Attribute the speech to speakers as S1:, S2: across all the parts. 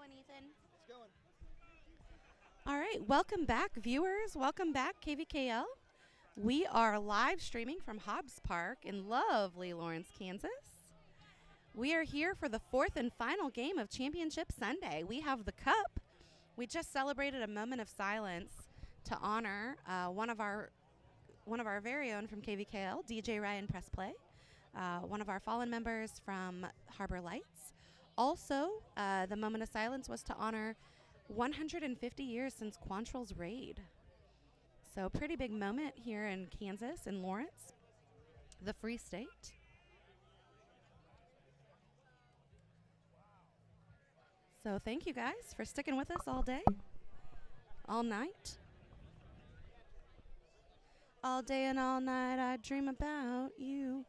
S1: going, Ethan?
S2: It's going.
S1: All right, welcome back, viewers. Welcome back, KVKL. We are live streaming from Hobbs Park in lovely Lawrence, Kansas. We are here for the fourth and final game of Championship Sunday. We have the cup. We just celebrated a moment of silence to honor one of our very own from KVKL, DJ Ryan Pressplay, one of our fallen members from Harbour Lights. Also, the moment of silence was to honor 150 years since Quantrill's raid. So pretty big moment here in Kansas, in Lawrence, the Free State. So thank you guys for sticking with us all day, all night. All day and all night I dream about you.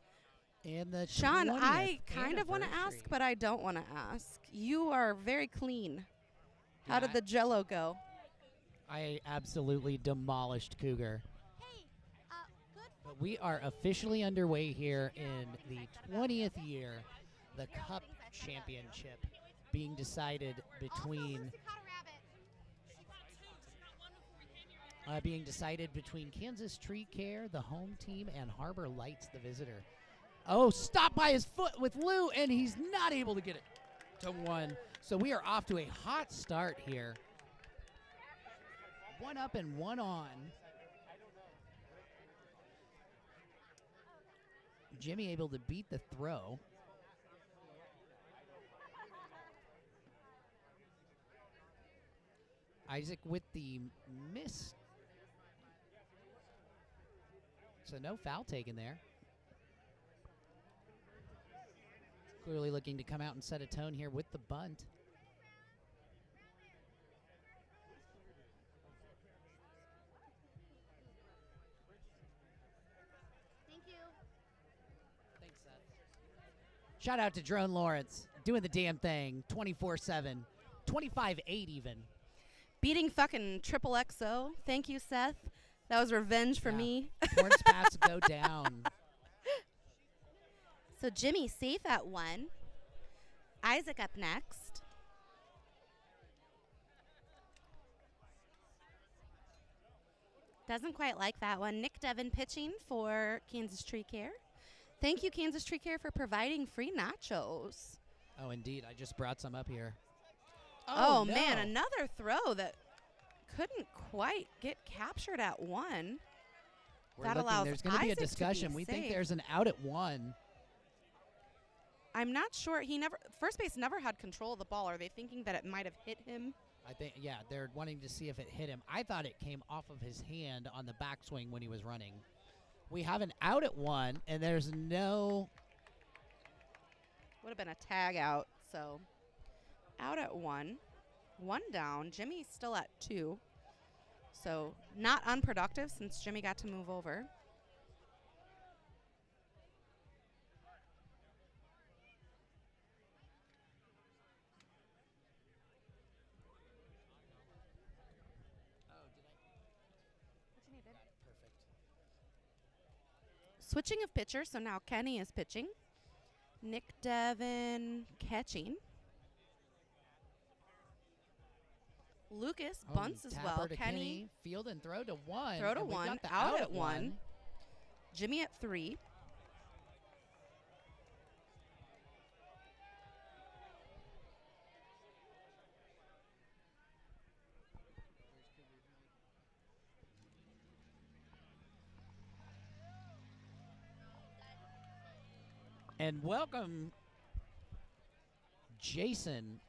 S3: And the
S1: Sean, I
S3: 20th
S1: kind of want to ask,
S3: anniversary.
S1: but I don't want to ask. You are very clean. How
S3: Yeah,
S1: did the Jell-O go?
S3: I absolutely demolished Cougar.
S1: Hey, good.
S3: But we are officially underway here in the 20th year, the Cup Championship being decided between Kansas Tree Care, the home team, and Harbour Lights, the visitor. Oh, stopped by his foot with Lou, and he's not able to get it to one. So we are off to a hot start here. One up and one on. Jimmy able to beat the throw. Isaac with the miss. So no foul taken there. Clearly looking to come out and set a tone here with the bunt.
S1: Thank you.
S3: Thanks, Seth. Shout out to Drone Lawrence, doing the damn thing, 24/7, 25-8 even.
S1: Beating fucking Triple XO. Thank you, Seth. That was revenge for me.
S3: Horn spats go down.
S1: So Jimmy safe at one. Isaac up next. Doesn't quite like that one. Nick Devin pitching for Kansas Tree Care. Thank you, Kansas Tree Care, for providing free nachos.
S3: Oh, indeed. I just brought some up here.
S1: Oh,
S3: no.
S1: man, another throw that couldn't quite get captured at one.
S3: We're
S1: That
S3: looking,
S1: allows
S3: there's going to be a
S1: Isaac to be
S3: discussion. We think
S1: safe.
S3: there's an out at one.
S1: I'm not sure. First base never had control of the ball. Are they thinking that it might have hit him?
S3: I think, yeah, they're wanting to see if it hit him. I thought it came off of his hand on the backswing when he was running. We have an out at one, and there's no...
S1: Would have been a tag out. So out at one. One down. Jimmy's still at two. So not unproductive since Jimmy got to move over. Switching of pitchers, so now Kenny is pitching. Nick Devin catching. Lucas bunts as
S3: tapper
S1: well.
S3: to
S1: Kenny
S3: field and throw to one.
S1: throw to
S3: and we
S1: one,
S3: got the
S1: out at one. Jimmy at three.
S3: And welcome, Jason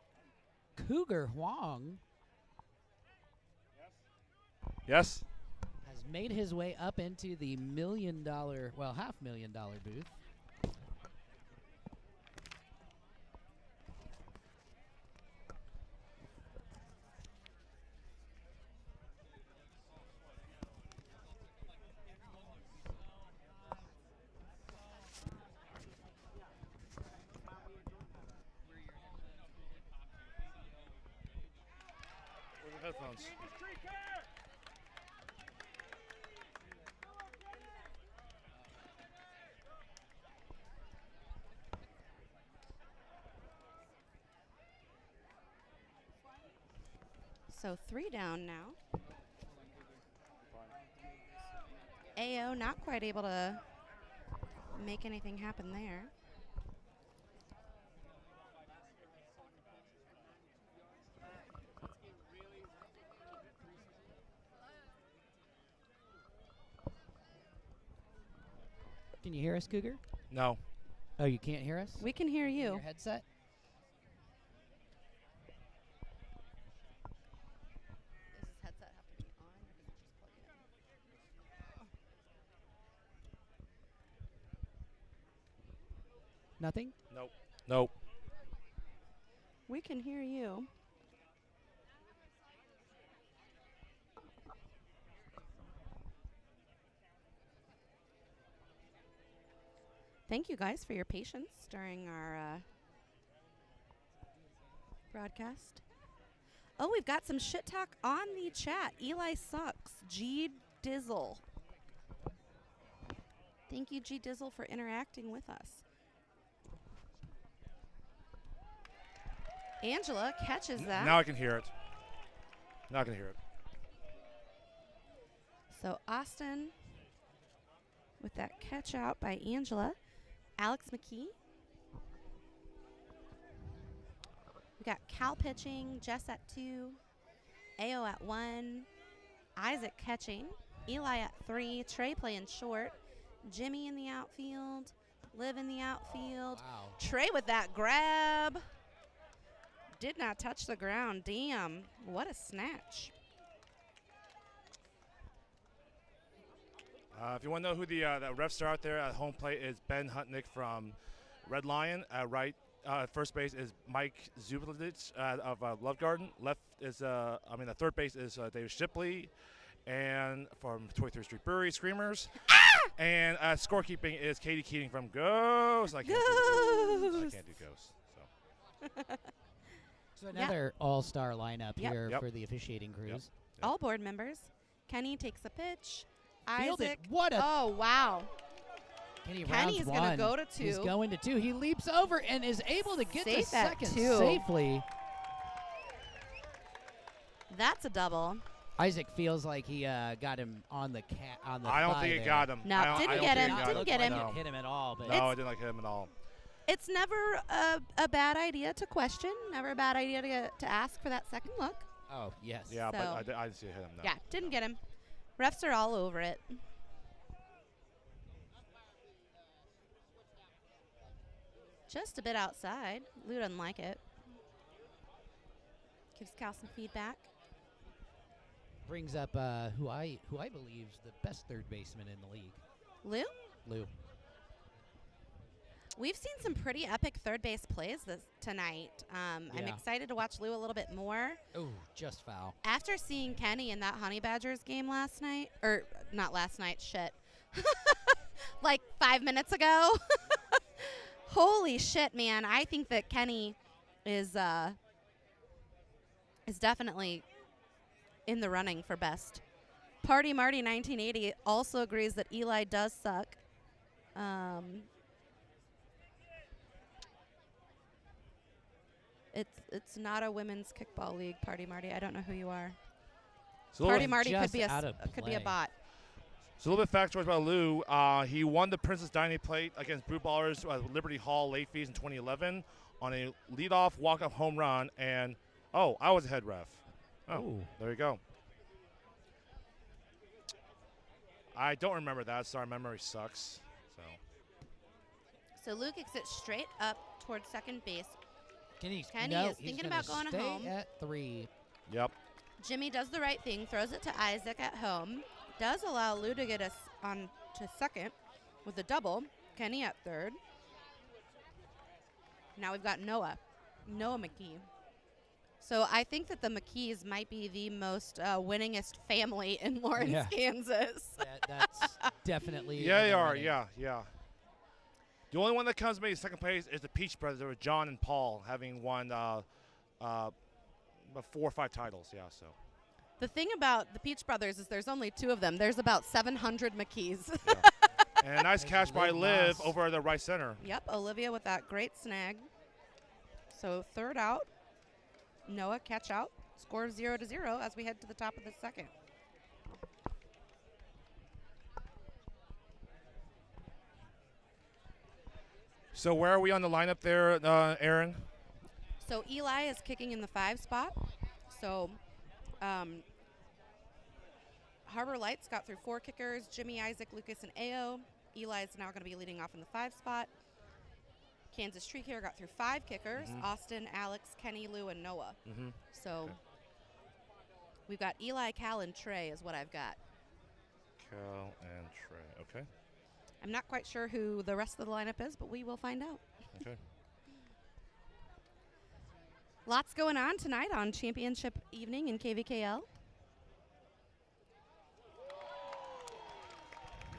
S3: Cougar Huang.
S2: Yes.
S3: Has made his way up into the $1 million, well, $500,000 booth.
S2: Where's the headphones?
S1: So 3 down now. AO not quite able to make anything happen there.
S3: Can you hear us, Cougar?
S2: No.
S3: Oh, you can't hear us?
S1: We can hear you.
S3: Your headset?
S1: Does his headset have to be on, or does it just plug in?
S3: Nothing?
S2: Nope. Nope.
S1: We can hear you. Thank you guys for your patience during our broadcast. Oh, we've got some shit talk on the chat. Eli sucks. G Dizzle. Thank you, G Dizzle, for interacting with us. Angela catches that.
S2: Now I can hear it. Now I can hear it.
S1: So Austin with that catch out by Angela. Alex McKee. We got Cal pitching, Jess at 2, AO at 1, Isaac catching, Eli at 3, Trey playing short, Jimmy in the outfield, Liv in the outfield.
S3: Wow.
S1: Trey with that grab. Did not touch the ground. Damn, what a snatch.
S2: If you want to know who the refs are out there at home plate is Ben Hutnick from Red Lion. First base is Mike Zublitz of Love Garden. Left is the third base is David Shipley, and from 23rd Street Brewery Screamers. And scorekeeping is Katie Keating from Ghost. I can't do Ghost. So.
S3: So another all-star lineup here
S2: Yep.
S3: for the officiating crews.
S2: Yep.
S1: All board members. Kenny takes a pitch.
S3: Fielded.
S1: Isaac.
S3: What a
S1: Oh, wow.
S3: Kenny's
S1: Kenny's going to go to 2.
S3: He's going to 2. He leaps over and is able to get
S1: Safe
S3: the
S1: at
S3: second
S1: 2.
S3: safely.
S1: That's a double.
S3: Isaac feels like he got him on the
S2: I don't
S3: thigh
S2: think it
S3: there.
S2: got him.
S1: No,
S2: I
S1: didn't
S2: don't
S1: get
S2: think
S1: him.
S2: it got
S1: Didn't
S3: Looked
S1: get
S3: like
S1: him.
S3: it hit him at all, but
S2: No, it didn't hit him at all.
S1: It's never a bad idea to question. Never a bad idea to ask for that second look.
S3: oh yes.
S2: Yeah,
S1: So-
S2: but I didn't see it hit him. No.
S1: Yeah, didn't get him. Refs are all over it. Just a bit outside. Lou doesn't like it. Gives Cal some feedback.
S3: Brings up who I believe is the best third baseman in the league.
S1: Lou?
S3: Lou.
S1: We've seen some pretty epic third base plays tonight. I'm
S3: Yeah.
S1: excited to watch Lou a little bit more.
S3: Oh, just foul.
S1: After seeing Kenny in that Honey Badgers game last night, or not last night, shit. Like 5 minutes ago. Holy shit, man. I think that Kenny is definitely in the running for best. Party Marty 1980 also agrees that Eli does suck. It's not a women's kickball league, Party Marty. I don't know who you are.
S2: So
S1: Party Marty
S3: just
S1: could be
S3: out of
S1: could be a
S3: play.
S1: bot.
S2: So a little bit factoids about Lou. He won the Princess Dining Plate against Blue Ballers at Liberty Hall late fees in 2011 on a leadoff walk-off home run. And, I was a head ref. Oh,
S3: Ooh.
S2: there you go. I don't remember that. Sorry, my memory sucks.
S1: So Lou kicks it straight up towards second base.
S3: Kenny
S1: is thinking about going
S3: stay
S1: home.
S3: at 3.
S2: Yep.
S1: Jimmy does the right thing, throws it to Isaac at home. Does allow Lou to get us on to second with a double. Kenny at third. Now we've got Noah McKee. So I think that the McKees might be the most winningest family in Lawrence,
S3: Yeah.
S1: Kansas.
S3: That's definitely.
S2: Yeah,
S3: in
S2: they
S3: the
S2: are.
S3: running.
S2: Yeah. The only one that comes to me in second place is the Peach Brothers. There were John and Paul having won about 4 or 5 titles. Yeah, so.
S1: The thing about the Peach Brothers is there's only 2 of them. There's about 700 McKees.
S2: Yeah. And a nice
S3: There's
S2: catch by
S3: Liv
S2: Liv
S3: Moss.
S2: over at the right center.
S1: Yep, Olivia with that great snag. So third out. Noah catch out. Score of 0-0 as we head to the top of the second.
S2: So where are we on the lineup there, Aaron?
S1: So Eli is kicking in the 5 spot. So Harbor Lights got through 4 kickers, Jimmy, Isaac, Lucas, and Ao. Eli is now going to be leading off in the 5 spot. Kansas Tree Care got through 5 kickers, Austin, Alex, Kenny, Lou, and Noah. So we've got Eli, Cal, and Trey is what I've got.
S2: Cal and Trey, okay.
S1: I'm not quite sure who the rest of the lineup is, but we will find out.
S2: Okay.
S1: Lots going on tonight on championship evening in KVKL.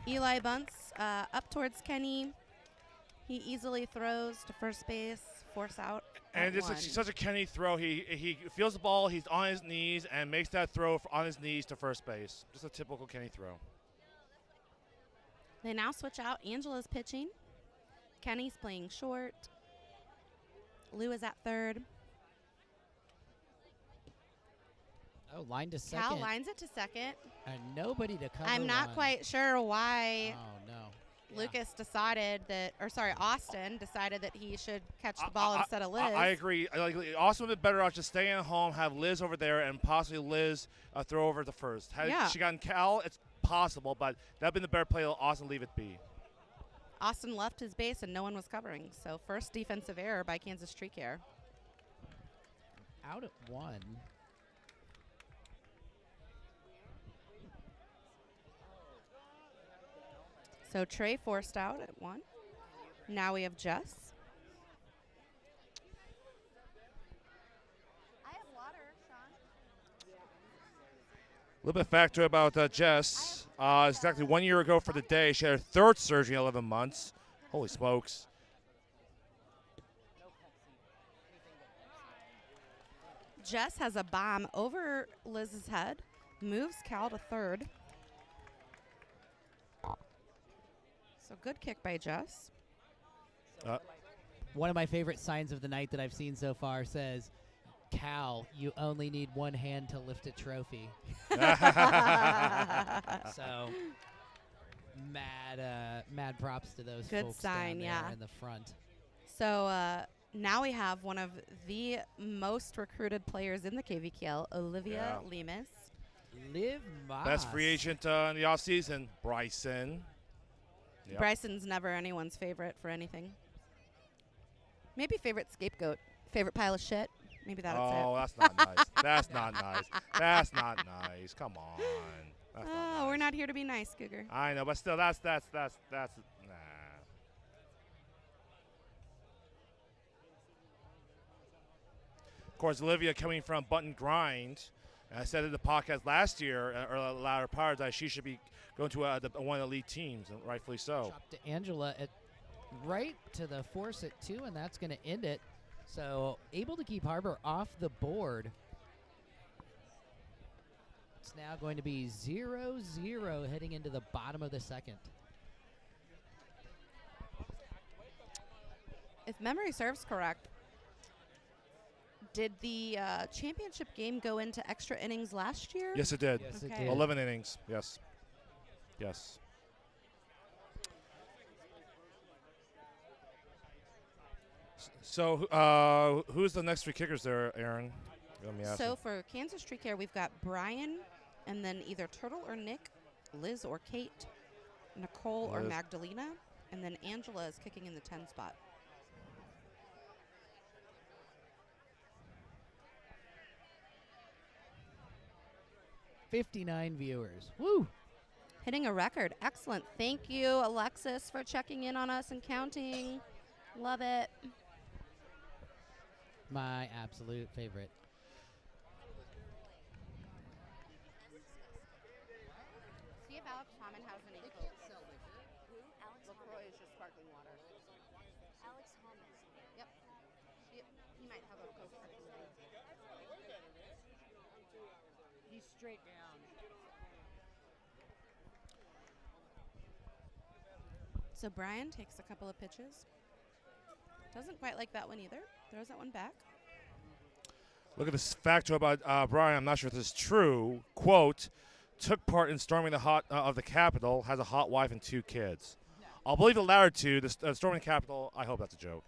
S1: Eli bunts up towards Kenny. He easily throws to first base, force out.
S2: And it's such a Kenny throw. He feels the ball, he's on his knees, and makes that throw on his knees to first base. Just a typical Kenny throw.
S1: They now switch out. Angela's pitching. Kenny's playing short. Lou is at third.
S3: Oh, line to second.
S1: Cal lines it to second.
S3: And nobody to cover.
S1: I'm not quite sure why
S3: Oh, no.
S1: Lucas decided that, or sorry, Austin decided that he should catch the ball instead of Liz.
S2: I agree. Austin would be better off just staying at home, have Liz over there, and possibly Liz throw over to first. Had she gotten Cal, it's possible, but that would have been the better play. Austin leave it be.
S1: Austin left his base and no one was covering. So first defensive error by Kansas Tree Care.
S3: Out at 1.
S1: So Trey forced out at 1. Now we have Jess. I have water, Sean.
S2: A little bit of factor about Jess. Exactly 1 year ago for the day, she had her 3rd surgery in 11 months. Holy smokes.
S1: Jess has a bomb over Liz's head, moves Cal to third. So good kick by Jess.
S3: One of my favorite signs of the night that I've seen so far says, Cal, you only need one hand to lift a trophy. So, mad props to those
S1: Good
S3: folks
S1: sign,
S3: down
S1: yeah.
S3: there in the front.
S1: So now we have one of the most recruited players in the KVKL, Olivia Lemus.
S3: Liv Moss.
S2: Best free agent in the offseason, Bryson. Yep.
S1: Bryson's never anyone's favorite for anything. Maybe favorite scapegoat. Favorite pile of shit. Maybe that's it.
S2: Oh, that's not nice. That's not nice. That's not nice. Come on. That's not nice.
S1: We're not here to be nice, Cougar.
S2: I know, but still, that's nah. Of course, Olivia coming from Button Grind. And I said in the podcast last year, or the latter part, that she should be going to one of the elite teams, and rightfully so.
S3: Drop to Angela at right to the force at 2, and that's going to end it. So able to keep Harbour off the board. It's now going to be 0-0 heading into the bottom of the second.
S1: If memory serves correct, did the championship game go into extra innings last year?
S2: Yes, it did.
S3: Yes, it
S1: Okay.
S3: did.
S2: 11 innings. Yes. Yes. So, who's the next 3 kickers there, Aaron? Let me ask
S1: So
S2: you.
S1: for Kansas Tree Care, we've got Brian, and then either Turtle or Nick, Liz or Kate, Nicole or
S2: Liz.
S1: Magdalena, and then Angela is kicking in the 10 spot.
S3: '59 viewers. Woo!
S1: Hitting a record. Excellent. Thank you, Alexis, for checking in on us and counting. Love it.
S3: My absolute favorite.
S1: See if Alex Hammond has any Coke. Who? Alex LaCroix is just sparkling water. Alex Hammond. Yep. He might have a Coke.
S3: He's straight down.
S1: So Brian takes a couple of pitches. Doesn't quite like that one either. Throws that one back.
S2: Look at this factor about Brian. I'm not sure if this is true. Quote, took part in storming of the Capitol, has a hot wife and 2 kids. I'll believe the latter two. The storming the Capitol, I hope that's a joke.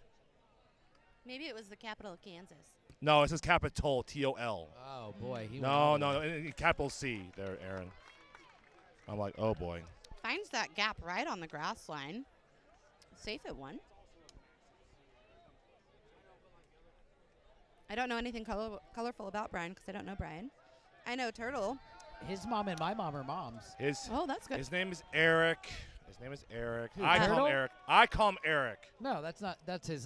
S1: Maybe it was the capital of Kansas.
S2: No, it says Capitol, T-O-L.
S3: Oh, boy.
S2: No, capital C there, Aaron. I'm like, oh, boy.
S1: Finds that gap right on the grass line. Safe at 1. I don't know anything colorful about Brian because I don't know Brian. I know Turtle.
S3: His mom and my mom are moms.
S1: Oh, that's good.
S2: His name is Eric.
S3: Who,
S2: I call
S3: Turtle?
S2: him Eric. I call him Eric.
S3: No, that's not. That's his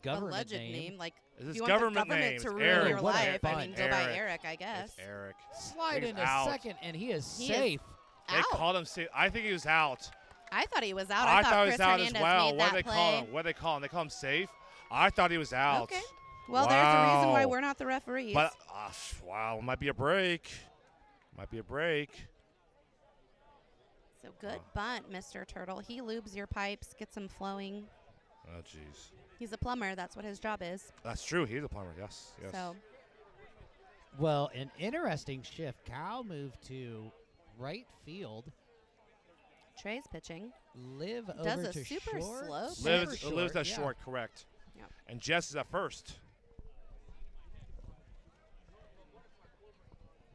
S3: government
S1: Alleged
S3: name.
S1: Like,
S2: It's
S1: if
S2: his
S1: you want the
S2: government
S1: government
S2: name.
S1: to
S2: It's
S1: rule
S2: Eric.
S1: your
S3: What a
S1: life, I
S3: fun.
S1: mean, go by
S2: Eric.
S1: Eric, I guess.
S2: It's Eric.
S3: Slide
S2: He's
S3: in a
S2: out.
S3: second, and he is
S1: He is
S3: safe.
S2: They
S1: Out.
S2: called him safe. I think he was out.
S1: I thought he was out.
S2: I
S1: I
S2: thought
S1: thought
S2: he
S1: Chris
S2: was out
S1: Hernandez
S2: as well.
S1: made
S2: What
S1: that
S2: do they
S1: play.
S2: call him? What do they call him? They call him safe? I thought he was out.
S1: Okay. Well, there's a reason why
S2: Wow.
S1: we're not the referees.
S2: But, wow, might be a break.
S1: So good bunt, Mr. Turtle. He lubes your pipes, gets them flowing.
S2: Oh, jeez.
S1: He's a plumber. That's what his job is.
S2: That's true. He's a plumber. Yes.
S1: So
S3: Well, an interesting shift. Cal moved to right field.
S1: Trey's pitching.
S3: Live
S1: Does
S3: over
S1: a
S3: to
S1: super
S3: short.
S1: slow
S3: Super
S2: Lives that
S3: yeah.
S2: short, correct.
S1: Yep.
S2: And Jess is at first.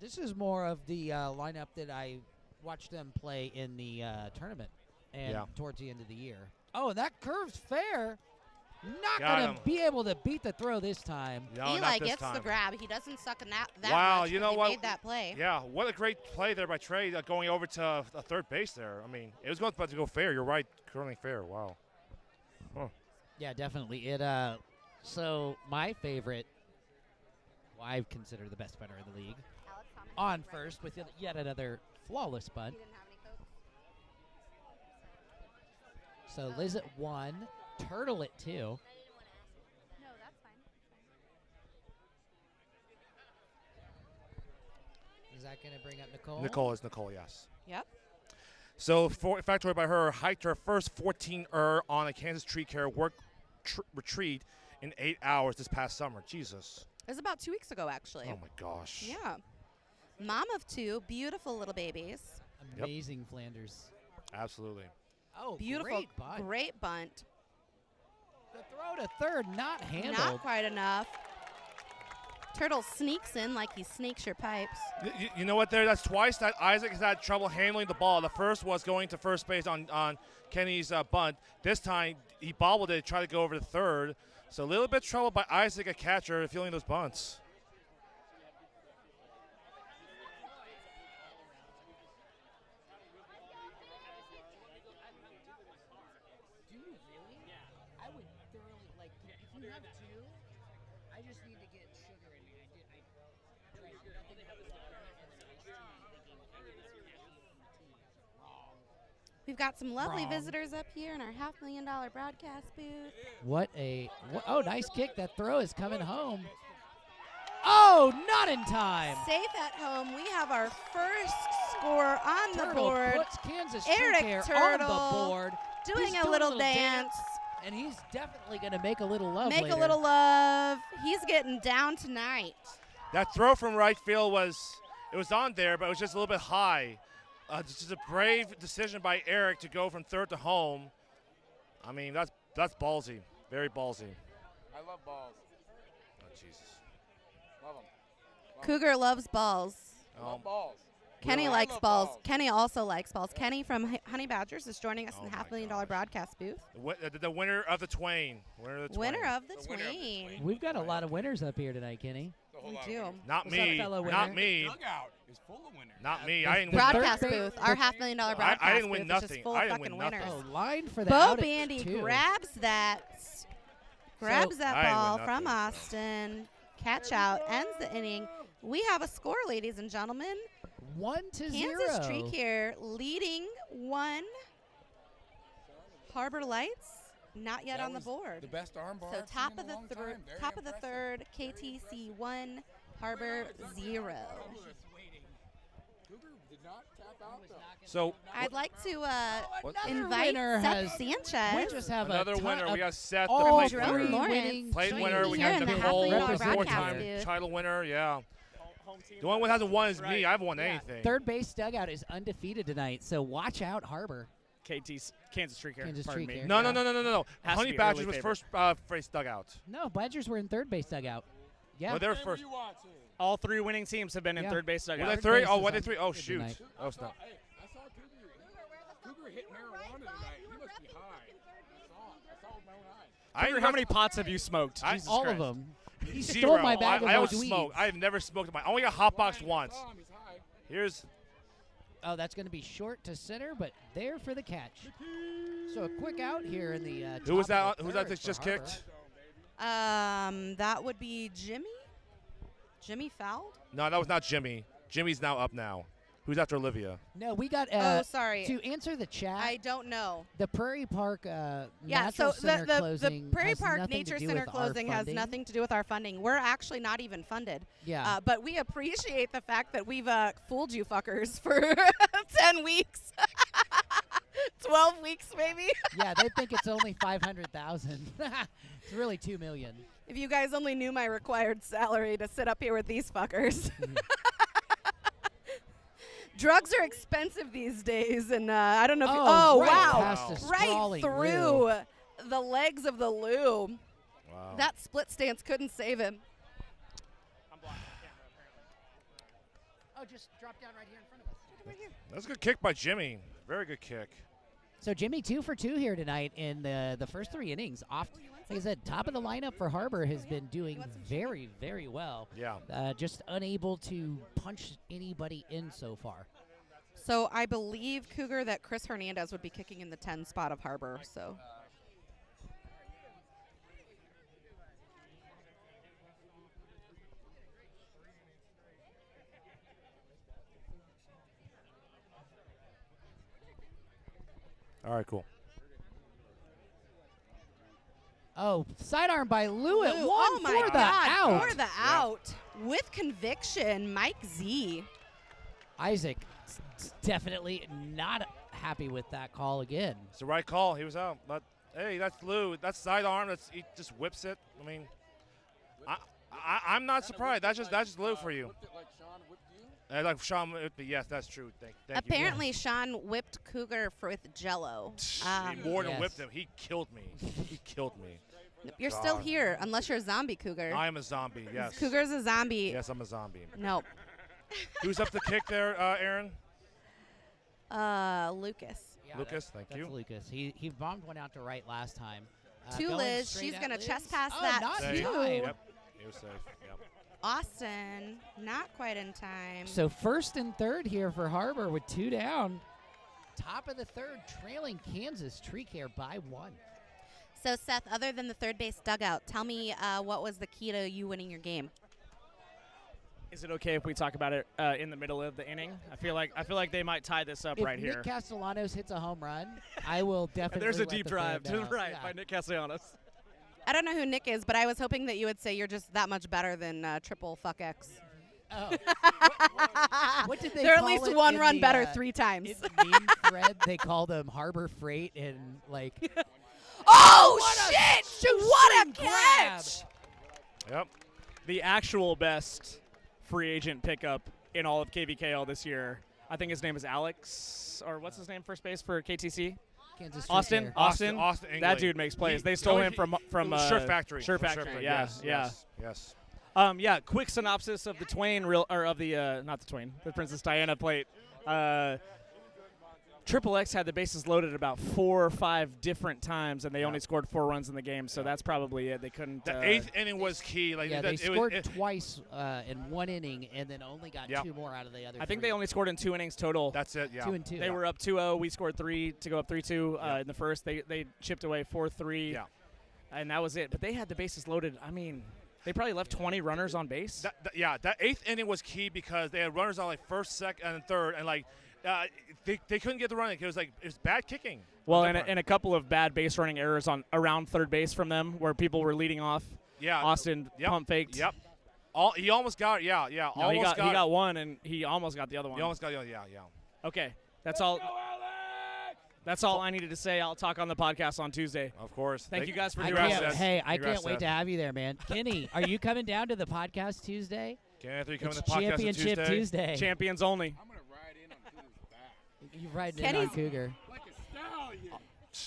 S3: This is more of the lineup that I watched them play in the tournament and towards the end of the year. Oh, and that curve's fair. Not
S2: Got
S3: going to
S2: him.
S3: be able to beat the throw this time.
S2: No,
S1: Eli
S2: not this
S1: gets
S2: time.
S1: the grab. He doesn't suck in that
S2: Wow,
S1: much.
S2: you
S1: 'cause
S2: know
S1: he
S2: what?
S1: made that play.
S2: Yeah, what a great play there by Trey going over to third base there. I mean, it was about to go fair. You're right, currently fair. Wow.
S3: Yeah, definitely. So my favorite, well, I consider the best punter in the league, on first with yet another flawless bunt. So Liz at 1, Turtle at 2.
S1: No, that's fine.
S3: Is that going to bring up Nicole?
S2: Nicole, yes.
S1: Yep.
S2: So, factoid by her, hiked her first 14-er on a Kansas tree care retreat in 8 hours this past summer. Jesus.
S1: It was about 2 weeks ago, actually.
S2: Oh, my gosh.
S1: Yeah. Mom of 2, beautiful little babies.
S3: Amazing Flanders.
S2: Absolutely.
S3: Oh,
S1: Beautiful,
S3: great bunt.
S1: great bunt.
S3: The throw to third, not handled.
S1: Not quite enough. Turtle sneaks in like he sneaks your pipes.
S2: You know what there? That's twice that Isaac has had trouble handling the ball. The first was going to first base on Kenny's bunt. This time he bobbled it, tried to go over to third. So a little bit of trouble by Isaac, a catcher, feeling those bunts.
S3: Do you really? Yeah. I would thoroughly, like, if you have 2, I just need to get sugar in me. I tried nothing but water and some iced tea, thinking maybe this caffeine tea is wrong.
S1: We've got some lovely
S3: Wrong.
S1: visitors up here in our $500,000 broadcast booth.
S3: Oh, nice kick. That throw is coming home. Oh, not in time.
S1: Safe at home. We have our first score on the
S3: Turtle
S1: board.
S3: puts Kansas
S1: Eric
S3: Tree Care on
S1: Turtle
S3: the board.
S1: Doing
S3: He's
S1: a little dance.
S3: And he's definitely going to make a little love
S1: Make
S3: later.
S1: a little love. He's getting down tonight.
S2: That throw from right field was on there, but it was just a little bit high. Just a brave decision by Eric to go from third to home. I mean, that's ballsy, very ballsy.
S4: I love balls.
S2: Oh, Jesus.
S4: Love them.
S1: Cougar loves balls.
S4: Love balls.
S1: Kenny
S4: I
S1: likes
S4: love
S1: balls.
S4: balls.
S1: Kenny also likes balls. Kenny from Honey Badgers is joining us
S2: Oh
S1: in the
S2: my
S1: $500,000
S2: gosh.
S1: broadcast booth.
S2: The winner of the Twain.
S1: Winner of the
S4: The winner of the
S1: Twain.
S4: Twain.
S3: We've got a lot of winners up here tonight, Kenny.
S4: The whole
S1: We
S4: lot of
S1: do.
S4: winners.
S2: Not
S3: What's up,
S2: me.
S3: fellow
S2: Not
S3: winner?
S2: me.
S4: Dugout is full of winners.
S2: Not me.
S3: The
S2: I didn't
S3: third
S2: win.
S1: Broadcast
S3: base-
S1: booth. Our $500,000 broadcast
S2: I didn't win
S1: booth is just
S2: nothing.
S1: full
S2: I
S1: of
S2: didn't win
S1: fucking
S2: nothing.
S1: winners.
S3: Oh, line for the
S1: Bo
S3: out at
S1: Bandy
S3: 2.
S1: grabs that. Grabs that
S2: I didn't
S1: ball
S2: win
S1: from
S2: nothing, so.
S1: Austin. Catch out. Ends the inning. We have a score, ladies and gentlemen.
S3: 1-0.
S1: Kansas Tree Care leading 1. Harbor Lights not yet
S4: That
S1: on the
S4: was
S1: board.
S4: The best arm bar
S1: So
S4: I've
S1: top
S4: seen
S1: of
S4: in
S1: the
S4: a long time. Very
S1: top of the
S4: impressive.
S1: third, KTC 1, Harbor 0.
S4: Cougar, Did not tap out though.
S2: So
S1: I'd like to
S2: What?
S1: invite
S3: winner
S1: Seth
S3: has-
S1: Sanchez.
S3: We just have
S2: another
S3: a ton
S2: winner.
S3: of
S2: We got Seth, the
S3: all
S2: plate
S1: Jerome
S3: three
S2: winner.
S1: Lawrence
S3: winning
S2: Plate
S1: joining
S2: winner. We
S1: here
S2: got
S1: in the
S2: Nicole,
S1: Halfway
S3: Dollar
S1: Broadcast
S2: four-time
S1: booth.
S2: title winner. Yeah.
S5: Home team.
S2: The only one who hasn't won is
S5: Right.
S2: me. I haven't won
S3: Yeah,
S2: anything.
S3: Third base dugout is undefeated tonight, so watch out, Harbor.
S5: KT's Kansas Tree Care.
S3: Kansas
S5: pardon
S3: Tree
S5: me.
S3: Care.
S2: No.
S5: Has to
S2: Honey
S5: be
S2: Badgers
S5: early
S2: was
S5: favorite.
S2: first face dugout.
S3: No, Badgers were in third base dugout. Yeah.
S2: Well, they're
S4: Whatever
S2: first.
S4: you want to.
S5: All three winning teams have been in
S3: Yeah.
S5: third base
S2: Were
S5: dugout.
S2: they
S3: Third
S2: three?
S3: base
S2: Oh,
S3: is
S2: were they three? Oh,
S3: undefeated
S2: shoot.
S3: tonight.
S2: Oh, stop.
S4: Hey, I saw Cougar hit marijuana tonight. He must be high. I saw it with my own eyes.
S5: Cougar, how many pots have you smoked? Jesus
S3: All
S5: Christ.
S3: of them. He
S2: Zero.
S3: stole my bag of
S2: I
S3: those
S2: don't
S3: weeds.
S2: smoke. I have never smoked. I only got hot box
S4: I
S2: once.
S4: saw him, he's high.
S2: Here's
S3: Oh, that's going to be short to center, but there for the catch. So a quick out here in the
S2: who was
S3: top
S2: that?
S3: of
S2: Who's
S3: the
S2: that
S3: third
S2: that
S3: for
S2: just
S3: Harbor.
S2: kicked?
S1: That would be Jimmy. Jimmy fouled.
S2: No, that was not Jimmy. Jimmy's now up now. Who's after Olivia?
S3: No, we got
S1: Oh, sorry.
S3: to answer the chat.
S1: I don't know.
S3: The Prairie Park
S1: Yeah,
S3: Natural
S1: so
S3: Center
S1: the
S3: closing
S1: Prairie
S3: has
S1: Park
S3: nothing
S1: Nature
S3: to do
S1: Center
S3: with our
S1: closing has
S3: funding.
S1: nothing to do with our funding. We're actually not even funded.
S3: Yeah.
S1: But we appreciate the fact that we've fooled you fuckers for 10 weeks. 12 weeks, maybe.
S3: Yeah, they think it's only 500,000. It's really 2 million.
S1: If you guys only knew my required salary to sit up here with these fuckers. Drugs are expensive these days, and I don't know if you,
S3: Oh, right
S1: wow.
S3: past the
S1: Right
S3: sprawling
S1: through
S3: Lou.
S1: the legs of the Lou.
S2: Wow.
S1: That split stance couldn't save him.
S5: I'm blocking the camera, apparently.
S3: Oh, just drop down right here in front of us.
S2: That's a good kick by Jimmy. Very good kick.
S3: So Jimmy 2 for 2 here tonight in the first 3 innings. Off, like I said, top of the lineup for Harbor has been doing very, very well.
S2: Yeah.
S3: Just unable to punch anybody in so far.
S1: So I believe, Cougar, that Chris Hernandez would be kicking in the 10 spot of Harbor. So
S2: All right, cool.
S3: Oh, sidearm by Lou at
S1: Lou,
S3: 1
S1: oh my
S3: for the
S1: God,
S3: out.
S1: for the out with conviction, Mike Z.
S3: Isaac definitely not happy with that call again.
S2: It's the right call. He was out. But, hey, that's Lou. That's sidearm. He just whips it. I mean, I'm not surprised. That's just Lou for you.
S4: Whipped it like Sean whipped you.
S2: Like Sean whipped it. Yes, that's true. Thank you.
S1: Apparently, Sean whipped Cougar with Jello.
S2: He more than
S3: Yes.
S2: whipped him. He killed me. He killed me.
S1: You're still
S2: God.
S1: here, unless you're a zombie, Cougar.
S2: I am a zombie. Yes.
S1: Cougar's a zombie.
S2: Yes, I'm a zombie.
S1: Nope.
S2: Who's up the kick there, Aaron?
S1: Lucas.
S3: Yeah,
S2: Lucas, thank
S3: that's
S2: you.
S3: Lucas. He bombed one out to right last time.
S1: To
S3: Going
S1: Liz.
S3: straight
S1: She's
S3: at
S1: going to
S3: Liz.
S1: chest pass
S3: Oh,
S1: that
S3: not in
S2: Safe.
S3: time.
S2: Yep. He was safe. Yep.
S1: Austin. Not quite in time.
S3: So first and third here for Harbor with 2 down. Top of the third, trailing Kansas Tree Care by 1.
S1: So, Seth, other than the third base dugout, tell me what was the key to you winning your game?
S5: Is it okay if we talk about it in the middle of the inning? I feel like they might tie this up
S3: If
S5: right
S3: Nick
S5: here.
S3: Castellanos hits a home run, I will definitely.
S5: There's a
S3: let
S5: deep
S3: the fan
S5: drive to the
S3: know.
S5: right
S3: Yeah.
S5: by Nick Castellanos.
S1: I don't know who Nick is, but I was hoping that you would say you're just that much better than triple fuck X.
S3: Oh. What did they
S1: They're at
S3: call
S1: least
S3: it
S1: one
S3: in
S1: run
S3: the,
S1: better 3 times.
S3: In the meme thread, they call them Harbor Freight and like.
S1: Oh,
S3: What a
S1: shit!
S3: shoestring
S1: What a
S3: grab.
S1: catch!
S2: Yep.
S5: The actual best free agent pickup in all of KVKL this year. I think his name is Alex, or what's his name, first base for KTC?
S3: Kansas Tree
S5: Austin.
S3: Care.
S5: Austin.
S2: Ingley.
S5: That dude makes plays.
S2: He-
S5: They stole
S2: no,
S5: him
S2: he-
S5: from
S2: Shirt Factory.
S5: Shirt
S2: From
S5: Factory. Yeah,
S2: Yes,
S5: yeah.
S2: Yes.
S5: Yeah, quick synopsis of the Twain of the not the Twain, the Princess Diana plate. Triple X had the bases loaded about 4 or 5 different times, and they only scored 4 runs in the game. So that's probably it. They couldn't.
S2: The 8th inning was key. Like
S3: Yeah,
S2: that,
S3: they
S2: it was-
S3: scored
S2: it-
S3: twice in 1 inning, and then only got
S2: Yep.
S3: 2 more out of the other.
S5: I think
S3: 3.
S5: they only scored in 2 innings total.
S2: That's it. Yeah.
S3: 2 and 2.
S5: They were up 2-0. We scored 3 to go up 3-2
S2: Yeah.
S5: in the first. They chipped away 4-3.
S2: Yeah.
S5: And that was it. But they had the bases loaded. I mean, they probably left 20 runners on base.
S2: That 8th inning was key because they had runners on like first, second, and third, and like they couldn't get the running. It was bad kicking.
S5: Well,
S2: on
S5: and
S2: their part.
S5: a couple of bad base running errors on around third base from them, where people were leading off.
S2: Yeah.
S5: Austin
S2: Yep.
S5: pump faked.
S2: Yep. He almost got it. Yeah.
S5: No, he got one, and he almost got the other one.
S2: He almost got it. Yeah.
S5: Okay, that's all. That's all I needed to say. I'll talk on the podcast on Tuesday.
S2: Of course.
S5: Thank you guys for
S3: I
S5: doing
S3: can't,
S5: this.
S3: hey, I
S2: Congrats,
S3: can't wait
S2: Seth.
S3: to have you there, man. Kenny, are you coming down to the podcast Tuesday?
S2: Anthony coming
S3: It's
S2: to the podcast on
S3: Championship
S2: Tuesday.
S3: Tuesday.
S5: Champions only.
S4: I'm going to ride in on Cougar's back.
S3: You're riding in on Cougar.
S4: Like a stallion.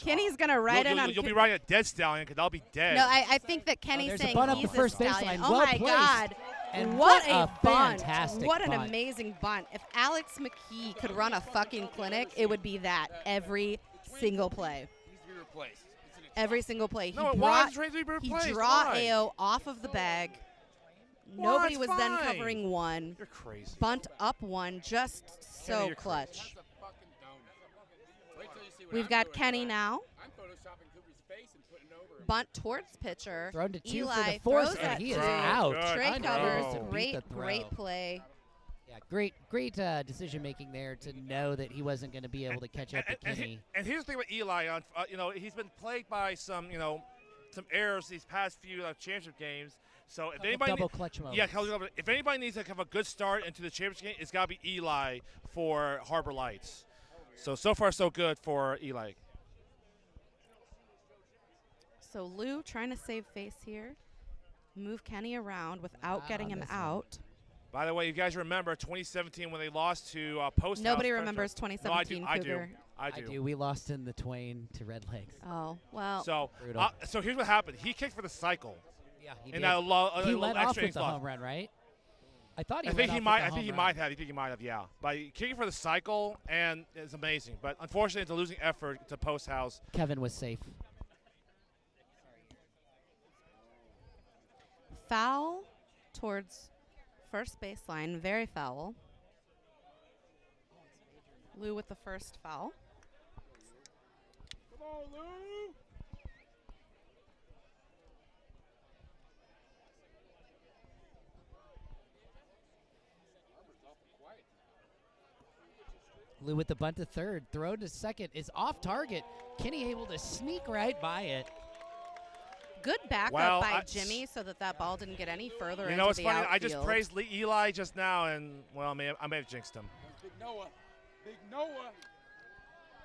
S1: Kenny's gonna ride in on.
S2: You'll be riding a dead stallion because I'll be dead.
S1: No, I think that Kenny's
S3: there's a
S1: saying
S3: bunt up
S1: he's
S3: the first
S1: a stallion.
S3: baseline.
S1: Oh
S3: Well
S1: my
S3: placed.
S1: God!
S3: And
S1: what
S3: what
S1: a bunt!
S3: fantastic
S1: What an
S3: bunt.
S1: amazing bunt! If Alex McKee could run a fucking clinic, it would be that every single play.
S4: Needs to be replaced.
S1: Every single play.
S2: No,
S1: he
S2: why
S1: brought,
S2: is it to be
S1: he
S2: replaced?
S1: draw
S2: Why?
S1: AO off of the bag.
S2: Why?
S1: Nobody
S2: It's
S1: was then
S2: fine.
S1: covering one.
S2: You're crazy.
S1: Bunt up one, just
S2: Kenny,
S1: so
S2: you're
S1: clutch.
S4: That's a fucking donut. Wait till you see what
S1: We've
S4: I'm
S1: got
S4: doing
S1: Kenny
S4: now.
S1: now.
S4: I'm photoshopping Cougar's face and putting it over him.
S1: Bunt towards pitcher.
S3: Thrown to two
S1: Eli
S3: for the fourth,
S1: throws
S3: and
S1: at
S3: he is
S1: two.
S3: out.
S2: Good
S1: Trey
S2: throw.
S1: covers.
S2: To
S3: beat
S1: Great,
S3: the throw.
S1: great play.
S3: Yeah, great decision making there to know that he wasn't going to be able to catch up to Kenny.
S2: And here's the thing with Eli. He's been plagued by some errors these past few championship games. So if anybody,
S3: double clutch mode.
S2: if anybody needs to have a good start into the championship game, it's got to be Eli for Harbor Lights. So far so good for Eli.
S1: So Lou trying to save face here. Move Kenny around without
S3: Not
S1: getting
S3: on
S1: him
S3: this one.
S1: out.
S2: By the way, you guys remember 2017 when they lost to Post
S1: Nobody
S2: House
S1: remembers
S2: French-
S1: 2017
S2: No, I do.
S1: Cougar.
S2: I
S3: I
S2: do.
S3: do. We lost in the Twain to Red Legs.
S1: Oh, well.
S2: So,
S3: Brutal.
S2: so here's what happened. He kicked for the cycle.
S3: Yeah, he
S2: And
S3: did.
S2: that
S3: He led off
S2: extra
S3: with the
S2: innings
S3: home run, right? I thought he
S2: I
S3: led
S2: think
S3: off
S2: he
S3: with
S2: might.
S3: the
S2: I think
S3: home
S2: he
S3: run.
S2: might have. I think he might have. Yeah, by kicking for the cycle, and it's amazing. But unfortunately, it's a losing effort to Post House.
S3: Kevin was safe.
S1: Foul towards first baseline. Very foul. Lou with the first foul.
S4: Come on, Lou.
S3: Lou with the bunt to third. Throw to second is off target. Kenny able to sneak right by it.
S1: Good backup
S2: Well,
S1: by Jimmy so that ball didn't get any further
S2: You
S1: into
S2: know, it's
S1: the
S2: funny.
S1: outfield.
S2: I just praised Eli just now, and well, I may have jinxed him.
S4: Big Noah. Big Noah.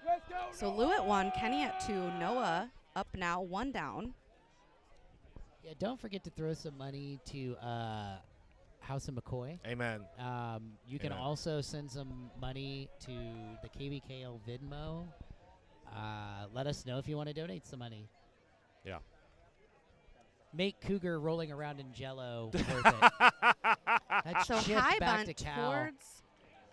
S4: Let's go,
S1: So
S4: Noah.
S1: Lou at 1, Kenny at 2, Noah up now, 1 down.
S3: Yeah, don't forget to throw some money to House of McCoy.
S2: Amen.
S3: You can
S2: Amen.
S3: also send some money to the KVKL Venmo. Let us know if you want to donate some money.
S2: Yeah.
S3: Make Cougar rolling around in Jello worth it. That's
S1: So
S3: shift
S1: high
S3: back
S1: bunt
S3: to Cal.
S1: towards.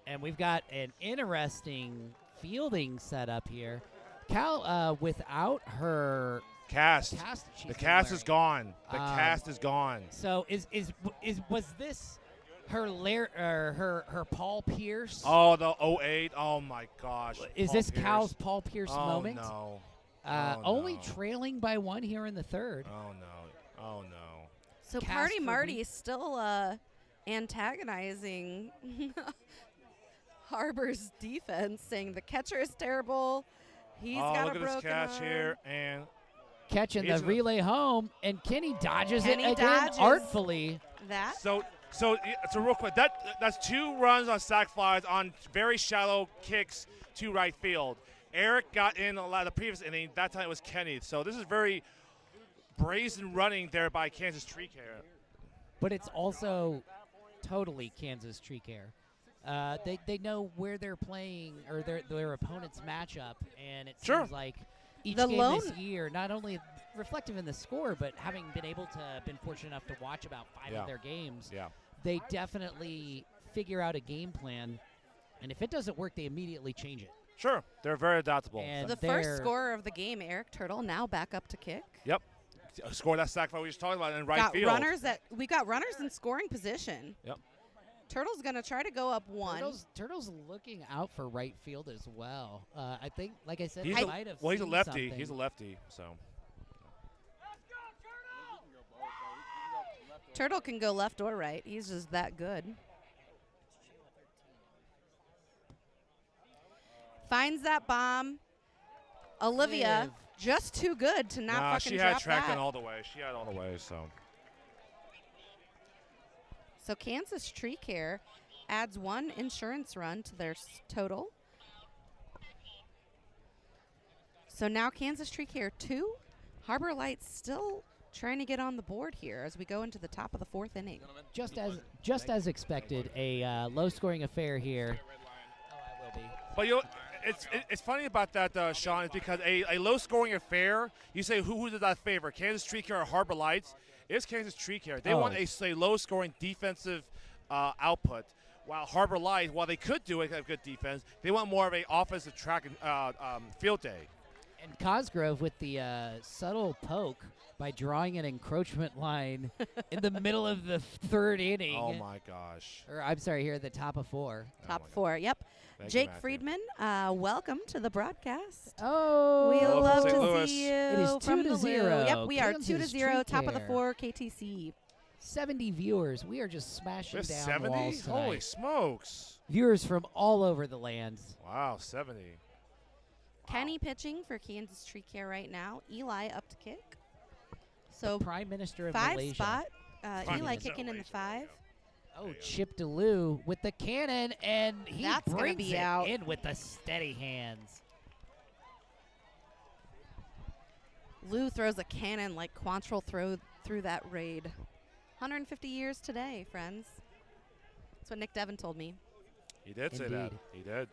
S3: And we've got an interesting fielding setup here. Cal, without her
S2: Cast.
S3: cast, that she's
S2: The
S3: been
S2: cast is
S3: wearing.
S2: gone. The cast is gone.
S3: So was this her Paul Pierce?
S2: Oh, the 08. Oh my gosh.
S3: Is
S2: Paul
S3: this
S2: Pierce.
S3: Cal's Paul Pierce
S2: Oh
S3: moment?
S2: no.
S3: Only
S2: no.
S3: trailing by 1 here in the third.
S2: Oh no. Oh no.
S1: So
S3: Cast
S1: Party
S3: for
S1: Marty
S3: me.
S1: is still antagonizing Harbor's defense, saying the catcher is terrible. He's
S2: Oh,
S1: got
S2: look
S1: a
S2: at this
S1: broken
S2: catch
S1: arm.
S2: here, and
S3: Catching
S2: He's
S3: the
S2: gonna-
S3: relay home, and Kenny dodges
S1: Kenny
S3: it again
S1: dodges.
S3: artfully.
S1: That
S2: so real quick. That's 2 runs on sac flies on very shallow kicks to right field. Eric got in a lot of the previous inning. That time it was Kenny. So this is very brazen running there by Kansas Tree Care.
S3: But it's also totally Kansas Tree Care. They know where they're playing or their opponent's matchup, and it
S2: Sure.
S3: seems like each
S1: The
S3: game
S1: lone-
S3: this year, not only reflective in the score, but having been able to been fortunate enough to watch about 5
S2: Yeah.
S3: of their games,
S2: Yeah.
S3: they definitely figure out a game plan, and if it doesn't work, they immediately change it.
S2: Sure. They're very adaptable.
S3: And
S1: the
S3: they're-
S1: first scorer of the game, Eric Turtle, now back up to kick.
S2: Yep. Scored that sac fly we just talked about in right
S1: got
S2: field.
S1: we got runners in scoring position.
S2: Yep.
S1: Turtle's gonna try to go up 1.
S3: Turtle's looking out for right field as well. I think, like I said,
S2: He's
S3: he
S2: a,
S3: might have
S2: well, he's a
S3: seen
S2: lefty.
S3: something.
S2: He's a lefty. So.
S1: Turtle can go left or right. He's just that good. Finds that bomb. Olivia,
S3: Liv.
S1: just too good to not
S2: Nah,
S1: fucking
S2: she had
S1: drop
S2: tracked
S1: that.
S2: in all the way. She had all the way. So.
S1: So Kansas Tree Care adds 1 insurance run to their total. So now Kansas Tree Care 2. Harbor Lights still trying to get on the board here as we go into the top of the 4th inning.
S3: Just as expected, a low-scoring affair here. Oh, I will be.
S2: But it's funny about that, Sean, is because a low-scoring affair, you say who does that favor, Kansas Tree Care or Harbor Lights? It's Kansas Tree Care. They want a low-scoring defensive output, while Harbor Lights, while they could do a good defense, they want more of a offensive track and field day.
S3: And Cosgrove with the subtle poke by drawing an encroachment line in the middle of the 3rd inning.
S2: Oh, my gosh.
S3: Or I'm sorry, here at the top of 4.
S1: Top 4, yep.
S2: Thank
S1: Jake
S2: you, Matthew.
S1: Friedman, welcome to the broadcast.
S3: Oh,
S1: We
S2: Hello
S1: love
S2: from St.
S1: to
S2: Louis.
S1: see you.
S3: It is 2
S1: from
S3: to
S1: the
S3: 0.
S1: Lou. Yep, we are 2 to
S3: Kansas
S1: 0,
S3: Tree
S1: top of the
S3: Care.
S1: 4, KTC.
S3: 70 viewers. We are just smashing
S2: There's
S3: down
S2: 70?
S3: walls tonight.
S2: Holy smokes.
S3: Viewers from all over the land.
S2: Wow, 70.
S1: Kenny pitching for Kansas Tree Care right now. Eli up to kick. So
S3: Prime Minister of
S1: 5
S3: Malaysia.
S1: spot.
S2: Prime
S1: Eli
S2: Minister
S1: kicking in the 5.
S3: Oh, Chip DeLue with the cannon, and he
S1: That's gonna
S3: brings
S1: be
S3: it
S1: out.
S3: in with the steady hands.
S1: Lou throws a cannon like Quantrill through that raid. 150 years today, friends. That's what Nick Devon told me.
S2: He did say that.
S3: Indeed.
S2: He did.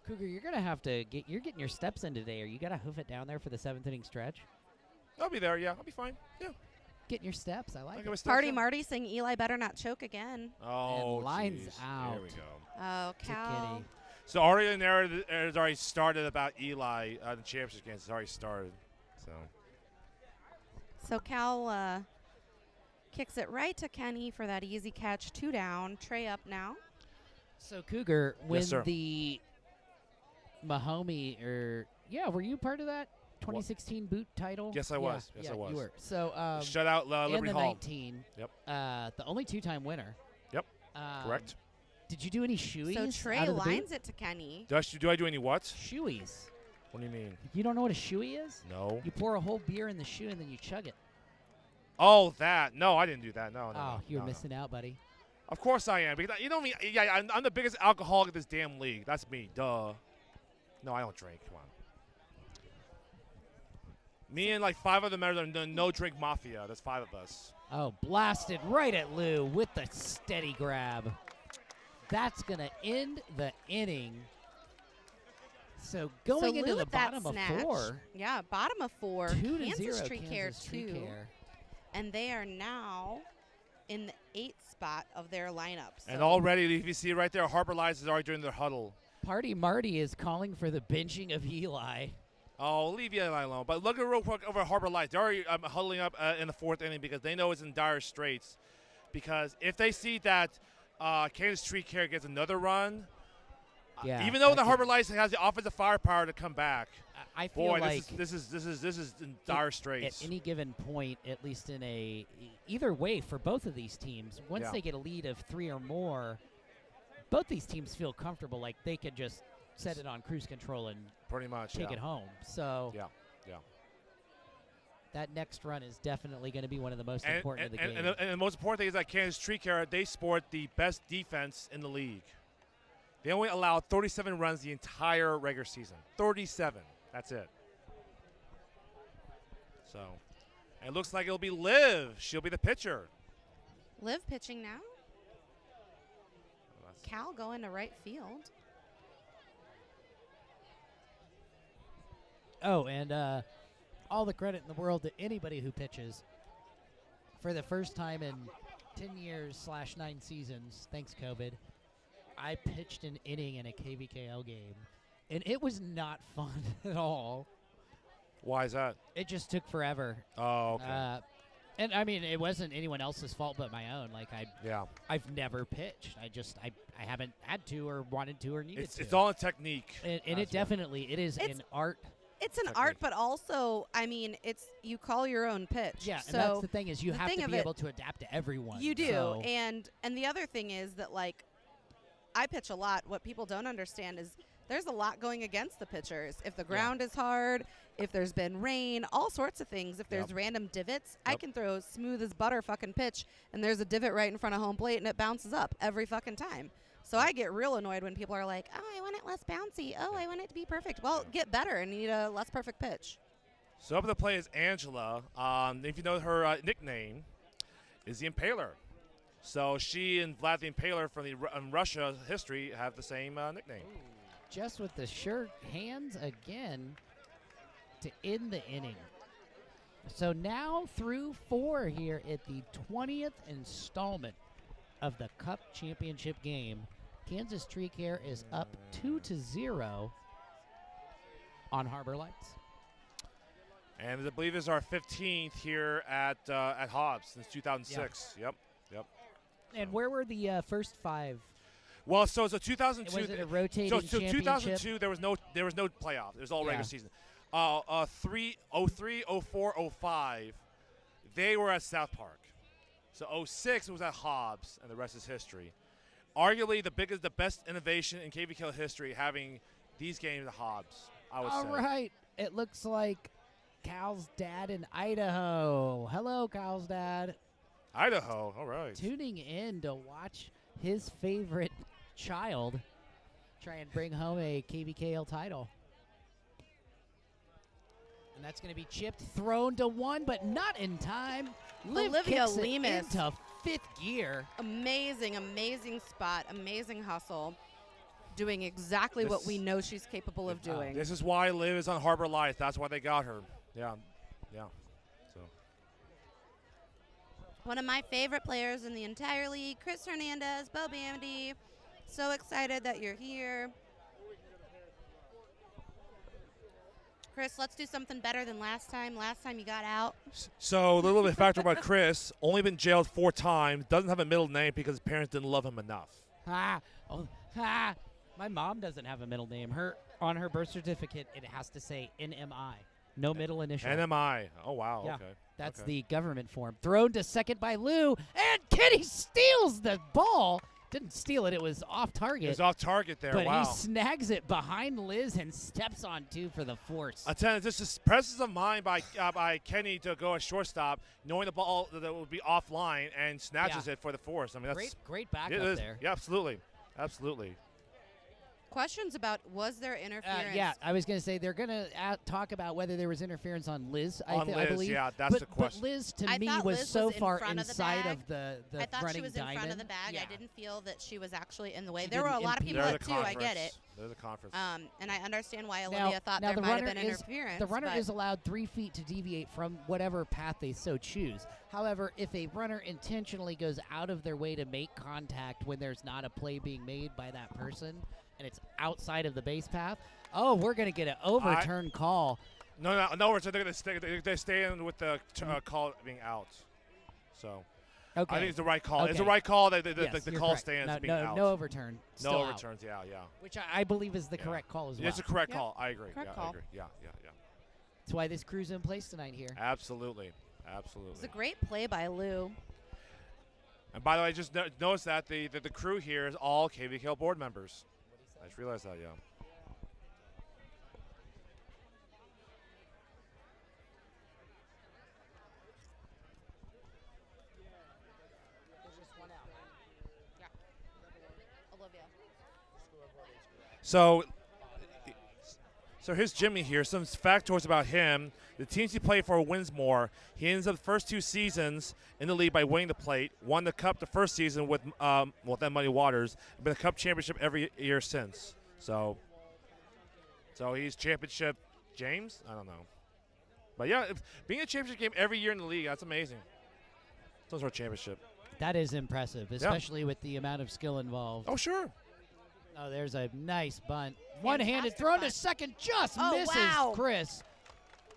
S3: Cougar, you're gonna have to you're getting your steps in today. Are you gotta hoof it down there for the 7th inning stretch?
S2: I'll be there, yeah. I'll be fine. Yeah.
S3: Getting your steps. I like
S2: I'll
S3: it.
S2: get my steps
S1: Party
S2: in.
S1: Marty saying Eli better not choke again.
S2: Oh,
S3: And lines
S2: jeez.
S3: out.
S2: There we go.
S1: Oh,
S3: To
S1: Cal.
S3: Kitty.
S2: So already the narrative has already started about Eli. The championship games has already started.
S1: So Cal kicks it right to Kenny for that easy catch. 2 down. Trey up now.
S3: So Cougar, when
S2: sir.
S3: the Mahomie were you part of that 2016 boot title?
S2: Yes, I was. Yes,
S3: yeah,
S2: I was.
S3: You were. So
S2: Shutout
S3: in
S2: Liberty
S3: the
S2: Hall.
S3: 19,
S2: Yep.
S3: the only 2-time winner.
S2: Yep. Correct.
S3: Did you do any shoeys?
S1: So Trey
S3: out of the boot?
S1: lines it to Kenny.
S2: Do I do any what?
S3: Shoeys.
S2: What do you mean?
S3: You don't know what a shoey is?
S2: No.
S3: You pour a whole beer in the shoe and then you chug it.
S2: Oh, that. No, I didn't do that. No, no.
S3: Oh,
S2: no,
S3: you're
S2: no,
S3: missing out, buddy.
S2: No. Of course I am. Because you know me. Yeah, I'm the biggest alcoholic in this damn league. That's me. Duh. No, I don't drink. Come on. Me and like 5 other members of the No Drink Mafia. There's 5 of us.
S3: Oh, blasted right at Lou with the steady grab. That's going to end the inning. So going
S1: so
S3: into
S1: Lou
S3: the
S1: with that
S3: bottom of
S1: snatch.
S3: 4.
S1: Yeah, bottom of 4.
S3: 2 to
S1: Kansas
S3: 0
S1: Tree Care
S3: Kansas Tree
S1: 2.
S3: Care.
S1: And they are now in the 8th spot of their lineup. So
S2: And already, if you see right there, Harbor Lights is already doing their huddle.
S3: Party Marty is calling for the benching of Eli.
S2: Oh, leave Eli alone. But look at real quick over at Harbor Lights. They're already huddling up in the 4th inning because they know it's in dire straits. Because if they see that Kansas Tree Care gets another run,
S3: Yeah,
S2: even though
S3: that
S2: the
S3: could-
S2: Harbor Lights has the offensive firepower to come back,
S3: I feel
S2: boy,
S3: like
S2: this is in dire straits.
S3: at any given point, at least in either way for both of these teams, once
S2: Yeah.
S3: they get a lead of 3 or more, both these teams feel comfortable, like they could just set it on cruise control and
S2: Pretty much,
S3: take
S2: yeah.
S3: it home. So
S2: Yeah.
S3: that next run is definitely going to be one of the most important of the game.
S2: And the most important thing is that Kansas Tree Care, they sport the best defense in the league. They only allowed 37 runs the entire regular season. 37. That's it. So, and it looks like it'll be Liv. She'll be the pitcher.
S1: Liv pitching now. Cal going to right field.
S3: Oh, and all the credit in the world to anybody who pitches. For the first time in 10 years / 9 seasons, thanks COVID, I pitched an inning in a KVKL game, and it was not fun at all.
S2: Why is that?
S3: It just took forever.
S2: Oh, okay.
S3: And I mean, it wasn't anyone else's fault but my own. Like
S2: Yeah.
S3: I've never pitched. I haven't had to or wanted to or needed to.
S2: It's all in technique.
S3: And
S2: That's
S3: it definitely it is
S1: It's-
S3: an art.
S1: It's an
S2: Technique.
S1: art, but also, I mean, it's you call your own pitch.
S3: Yeah,
S1: so
S3: and that's the thing is you
S1: the
S3: have
S1: thing
S3: to
S1: of
S3: be
S1: it-
S3: able to adapt to everyone.
S1: You do,
S3: So
S1: and the other thing is that like I pitch a lot. What people don't understand is there's a lot going against the pitchers. If the ground is hard, if there's been rain, all sorts of things. If there's random divots, I can throw smooth as butter fucking pitch, and there's a divot right in front of home plate, and it bounces up every fucking time. So I get real annoyed when people are like, oh, I want it less bouncy. Oh, I want it to be perfect. Well, get better and need a less perfect pitch.
S2: So up at the plate is Angela. If you know her nickname, is the Impaler. So she and Vlad the Impaler from the Russia history have the same nickname.
S3: Just with the sure hands again to end the inning. So now through 4 here at the 20th installment of the Cup Championship game. Kansas Tree Care is up 2-0 on Harbor Lights.
S2: And I believe this is our 15th here at Hobbs since 2006. Yep.
S3: And where were the first 5?
S2: Well, so 2002.
S3: Was it a rotating
S2: so
S3: championship?
S2: 2002 there was no playoff. It was all regular season. 03, 04, 05, they were at South Park. So 06 was at Hobbs, and the rest is history. Arguably the best innovation in KVKL history, having these games at Hobbs, I would say.
S3: All right. It looks like Cal's dad in Idaho. Hello, Cal's dad.
S2: Idaho, all right.
S3: Tuning in to watch his favorite child try and bring home a KVKL title. And that's going to be chipped, thrown to 1, but not in time. Liv
S1: Olivia
S3: kicks it
S1: Lemus.
S3: into 5th gear.
S1: Amazing spot, amazing hustle, doing exactly what we know she's capable of doing.
S2: This is why Liv is on Harbor Lights. That's why they got her. Yeah. So.
S1: One of my favorite players in the entire league, Chris Hernandez, Bo Bandy. So excited that you're here. Chris, let's do something better than last time. Last time you got out.
S2: So a little bit factor about Chris, only been jailed 4 times, doesn't have a middle name because his parents didn't love him enough.
S3: My mom doesn't have a middle name. On her birth certificate, it has to say NMI. No middle initial.
S2: NMI. Oh, wow.
S3: Yeah,
S2: Okay.
S3: that's the government form. Thrown to second by Lou, and Kenny steals the ball. Didn't steal it. It was off target.
S2: It was off target there.
S3: But
S2: wow.
S3: he snags it behind Liz and steps on 2 for the force.
S2: This is presence of mind by Kenny to go at shortstop, knowing the ball that would be offline, and snatches it for the force. I mean, that's
S3: great backup there.
S2: Yeah, absolutely.
S1: Questions about was there interference?
S3: Yeah, I was going to say they're going to talk about whether there was interference on Liz. I
S2: Liz,
S3: believe.
S2: yeah, that's the question.
S3: But Liz, to
S1: I
S3: me,
S1: thought
S3: was
S1: Liz
S3: so
S1: was in
S3: far
S1: front of the
S3: inside
S1: bag.
S3: of the
S1: I thought
S3: running
S1: she was
S3: diamond.
S1: in front of the bag.
S3: Yeah.
S1: I didn't feel that she was actually in the way.
S3: She
S1: There were a
S3: didn't
S1: lot of
S3: impede.
S1: people
S2: There's
S1: that
S2: a
S1: too. I get it.
S2: There's a conference.
S1: And I understand why Olivia thought
S3: now
S1: there
S3: the
S1: might have
S3: runner
S1: been interference.
S3: The runner
S1: but
S3: is allowed 3 feet to deviate from whatever path they so choose. However, if a runner intentionally goes out of their way to make contact when there's not a play being made by that person, and it's outside of the base path, we're going to get an overturned call.
S2: No, they're going to stay in with the call being out. So
S3: Okay.
S2: I think it's the right call.
S3: Okay.
S2: It's the right call. The
S3: Yes,
S2: call
S3: you're correct.
S2: stands being out.
S3: No overturn. Still
S2: No
S3: out.
S2: overturns. Yeah.
S3: Which I believe is the correct call as well.
S2: It's a correct
S1: Yeah.
S2: call. I agree.
S1: Correct
S2: I
S1: call.
S2: agree. Yeah.
S3: That's why this crew's in place tonight here.
S2: Absolutely.
S1: it was a great play by Lou.
S2: And by the way, just notice that the crew here is all KVKL board members. I just realized that, yeah.
S1: Olivia.
S2: So here's Jimmy here. Some factoids about him. The teams he played for wins more. He ends up the first 2 seasons in the league by winning the plate. Won the cup the first season with that Muddy Waters. Been a cup championship every year since. So he's championship James? I don't know. But yeah, being a championship game every year in the league, that's amazing. Some sort of championship.
S3: That is impressive, especially with the amount of skill involved.
S2: Oh, sure.
S3: Oh, there's a nice bunt. One-handed
S1: Fantastic
S3: thrown
S1: bunt.
S3: to second, just
S1: Oh,
S3: misses
S1: wow.
S3: Chris.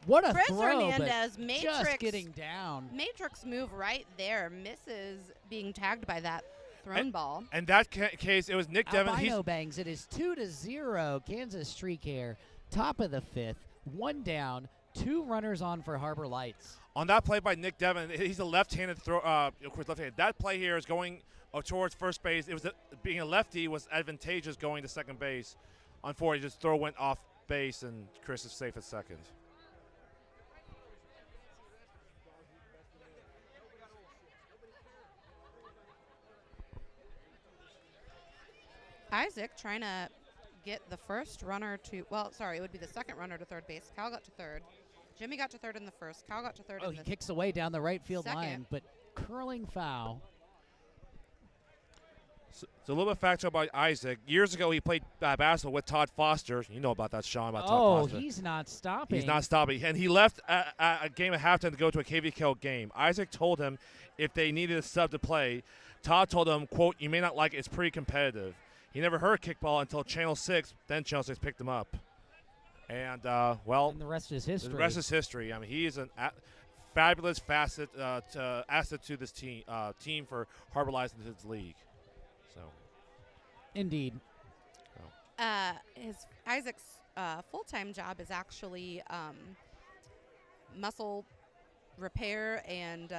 S3: What a
S1: Chris
S3: throw,
S1: Hernandez,
S3: but
S1: Matrix.
S3: just getting down.
S1: Matrix move right there. Misses being tagged by that thrown ball.
S2: In that case, it was Nick Devon.
S3: Albino bangs. It is 2-0. Kansas Tree Care, top of the 5th. 1 down, 2 runners on for Harbor Lights.
S2: On that play by Nick Devon, he's a left-handed throw. Of course, left-handed. That play here is going towards first base. It was being a lefty was advantageous going to second base. unfortunately, just throw went off base, and Chris is safe at second.
S1: Isaac trying to get the first runner to, well, sorry, it would be the second runner to third base. Cal got to third. Jimmy got to third in the first. Cal got to third
S3: Oh,
S1: in
S3: he
S1: the
S3: kicks away down the right field
S1: second.
S3: line, but curling foul.
S2: So a little bit factual about Isaac. Years ago, he played basketball with Todd Foster. You know about that, Sean, about Todd Foster.
S3: He's not stopping.
S2: He's not stopping. And he left a game at halftime to go to a KVKL game. Isaac told him if they needed a sub to play, Todd told him, quote, "You may not like it. It's pretty competitive." He never heard kickball until Channel 6. Then Channel 6 picked him up. And, well,
S3: And the rest is history.
S2: the rest is history. I mean, he is a fabulous asset to this team for Harbour Lights in his league. So,
S3: Indeed.
S1: Isaac's full-time job is actually muscle repair and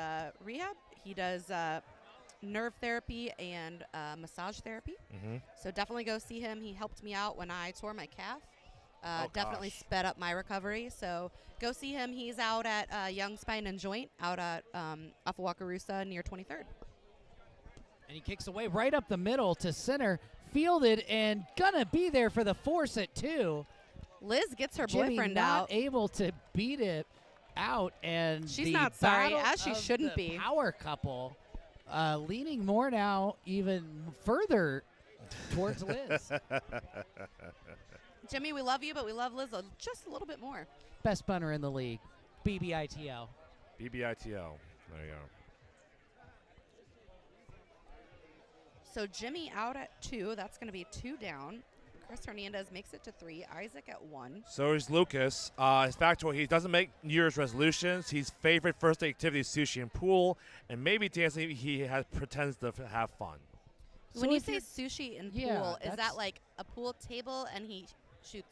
S1: rehab. He does nerve therapy and massage therapy. So definitely go see him. He helped me out when I tore my calf. Definitely
S2: gosh.
S1: sped up my recovery. So go see him. He's out at Young Spine and Joint out at off of Wakarusa near 23rd.
S3: And he kicks away right up the middle to center, fielded, and gonna be there for the force at 2.
S1: Liz gets her
S3: Jimmy
S1: boyfriend
S3: not
S1: out.
S3: able to beat it out, and
S1: She's
S3: the
S1: not sorry,
S3: battle
S1: as she
S3: of
S1: shouldn't
S3: the
S1: be.
S3: Power couple leaning more now, even further towards Liz.
S1: Jimmy, we love you, but we love Liz just a little bit more.
S3: Best punter in the league, BBITL.
S2: BBITL. There you go.
S1: So Jimmy out at 2. That's going to be 2 down. Chris Hernandez makes it to 3. Isaac at 1.
S2: So is Lucas. His factual, he doesn't make New Year's resolutions. His favorite first day activity is sushi and pool, and maybe dancing. He pretends to have fun.
S1: When
S3: So
S1: you
S3: if
S1: say
S3: you're-
S1: sushi and
S3: Yeah,
S1: pool, is
S3: that's-
S1: that like a pool table and he shoots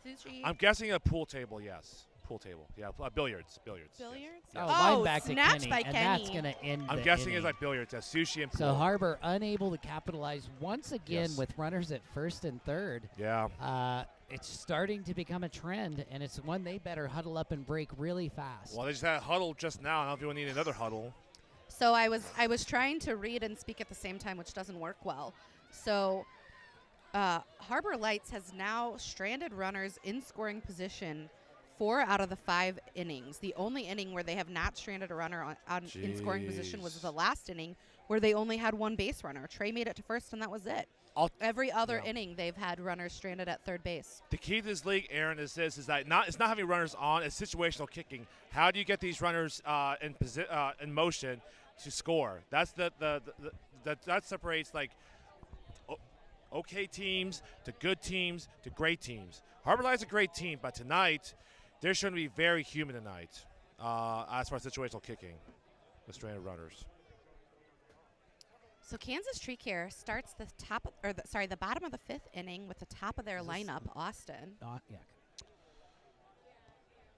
S1: sushi?
S2: I'm guessing a pool table, yes. Pool table. Yeah, billiards. Billiards. yes.
S1: Billiards?
S3: Oh,
S1: Oh,
S3: line back to
S1: snatched
S3: Kenny,
S1: by
S3: and that's
S1: Kenny.
S3: going to end
S2: I'm
S3: the
S2: guessing
S3: inning.
S2: it's like billiards. Yeah, sushi and pool.
S3: So Harbour unable to capitalize once again
S2: Yes.
S3: with runners at first and third.
S2: Yeah.
S3: It's starting to become a trend, and it's one they better huddle up and break really fast.
S2: Well, they just had a huddle just now. I don't know if you need another huddle.
S1: So I was trying to read and speak at the same time, which doesn't work well. So Harbour Lights has now stranded runners in scoring position 4 out of the 5 innings. The only inning where they have not stranded a runner in scoring position was
S2: Jeez.
S1: the last inning, where they only had 1 base runner. Trey made it to first, and that was it. Every other
S2: Yeah.
S1: inning, they've had runners stranded at third base.
S2: The key to this league, Aaron, is this: is that it's not having runners on; it's situational kicking. How do you get these runners in motion to score? That's that separates like okay teams to good teams to great teams. Harbour Lights is a great team, but tonight they're showing to be very human tonight as far as situational kicking with stranded runners.
S1: So Kansas Tree Care starts the the bottom of the 5th inning with the top of their lineup, Austin.
S3: Yeah.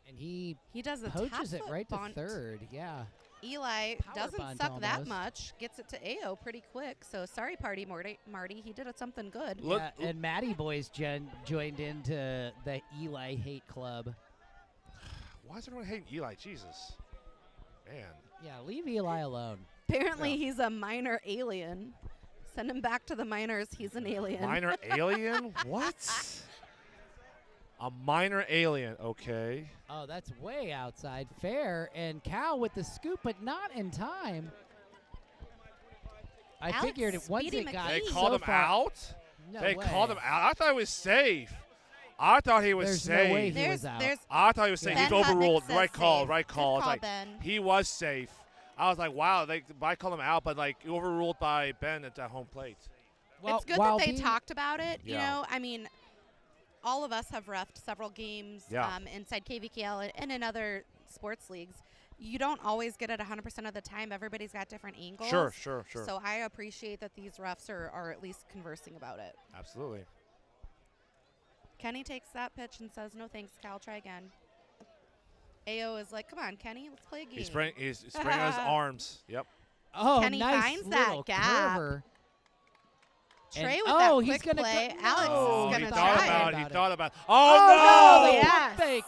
S3: And he
S1: He does the
S3: poaches
S1: top
S3: it
S1: foot
S3: right
S1: bunt.
S3: to third. Yeah.
S1: Eli
S3: Power
S1: doesn't
S3: bunt
S1: suck that
S3: almost.
S1: much. Gets it to AO pretty quick. So sorry, Marty. He did something good.
S2: Look-
S3: Yeah, and Matty Boys joined into the Eli hate club.
S2: Why is everyone hating Eli? Jesus, man.
S3: Yeah, leave Eli alone.
S1: Apparently,
S2: Yeah.
S1: he's a minor alien. Send him back to the minors. He's an alien.
S2: Minor alien? What? A minor alien, okay.
S3: Oh, that's way outside. Fair. And Cal with the scoop, but not in time. I
S1: Alex
S3: figured once
S1: Speedy
S3: it got
S2: They
S1: McKee.
S2: called
S3: so
S2: him
S3: far,
S2: out?
S3: No
S2: They
S3: way.
S2: called him out? I thought he was safe. I thought he was
S3: There's
S2: safe.
S3: no way he
S1: There's,
S3: was out.
S1: there's
S2: I thought he was safe.
S1: Ben
S2: He's overruled.
S1: Hutnick says
S2: Right call,
S1: safe.
S2: right call.
S1: Good
S2: It's
S1: call,
S2: like,
S1: Ben.
S2: he was safe. I was like, wow, I called him out, but like overruled by Ben at that home plate.
S3: Well,
S1: it's good
S3: while
S1: that they
S3: being-
S1: talked about it. You
S2: Yeah.
S1: know, I mean, all of us have reffed several games
S2: Yeah.
S1: inside KVKL and in other sports leagues. You don't always get it 100% of the time. Everybody's got different angles.
S2: Sure.
S1: So I appreciate that these refs are at least conversing about it.
S2: Absolutely.
S1: Kenny takes that pitch and says, "No thanks, Cal. Try again." AO is like, "Come on, Kenny, let's play a game."
S2: He's spraying on his arms. Yep.
S3: Oh,
S1: Kenny
S3: nice
S1: finds that
S3: little
S1: gap.
S3: curver.
S1: Trey with
S3: oh,
S1: that
S3: he's
S1: quick
S3: gonna
S1: play.
S3: go-
S1: Alex
S3: no,
S1: is
S2: he
S1: going to
S2: thought
S1: try
S2: about
S1: it.
S2: it. He
S3: it.
S2: thought about it.
S3: Oh,
S2: Oh,
S3: no!
S1: yes.
S3: Pump fake.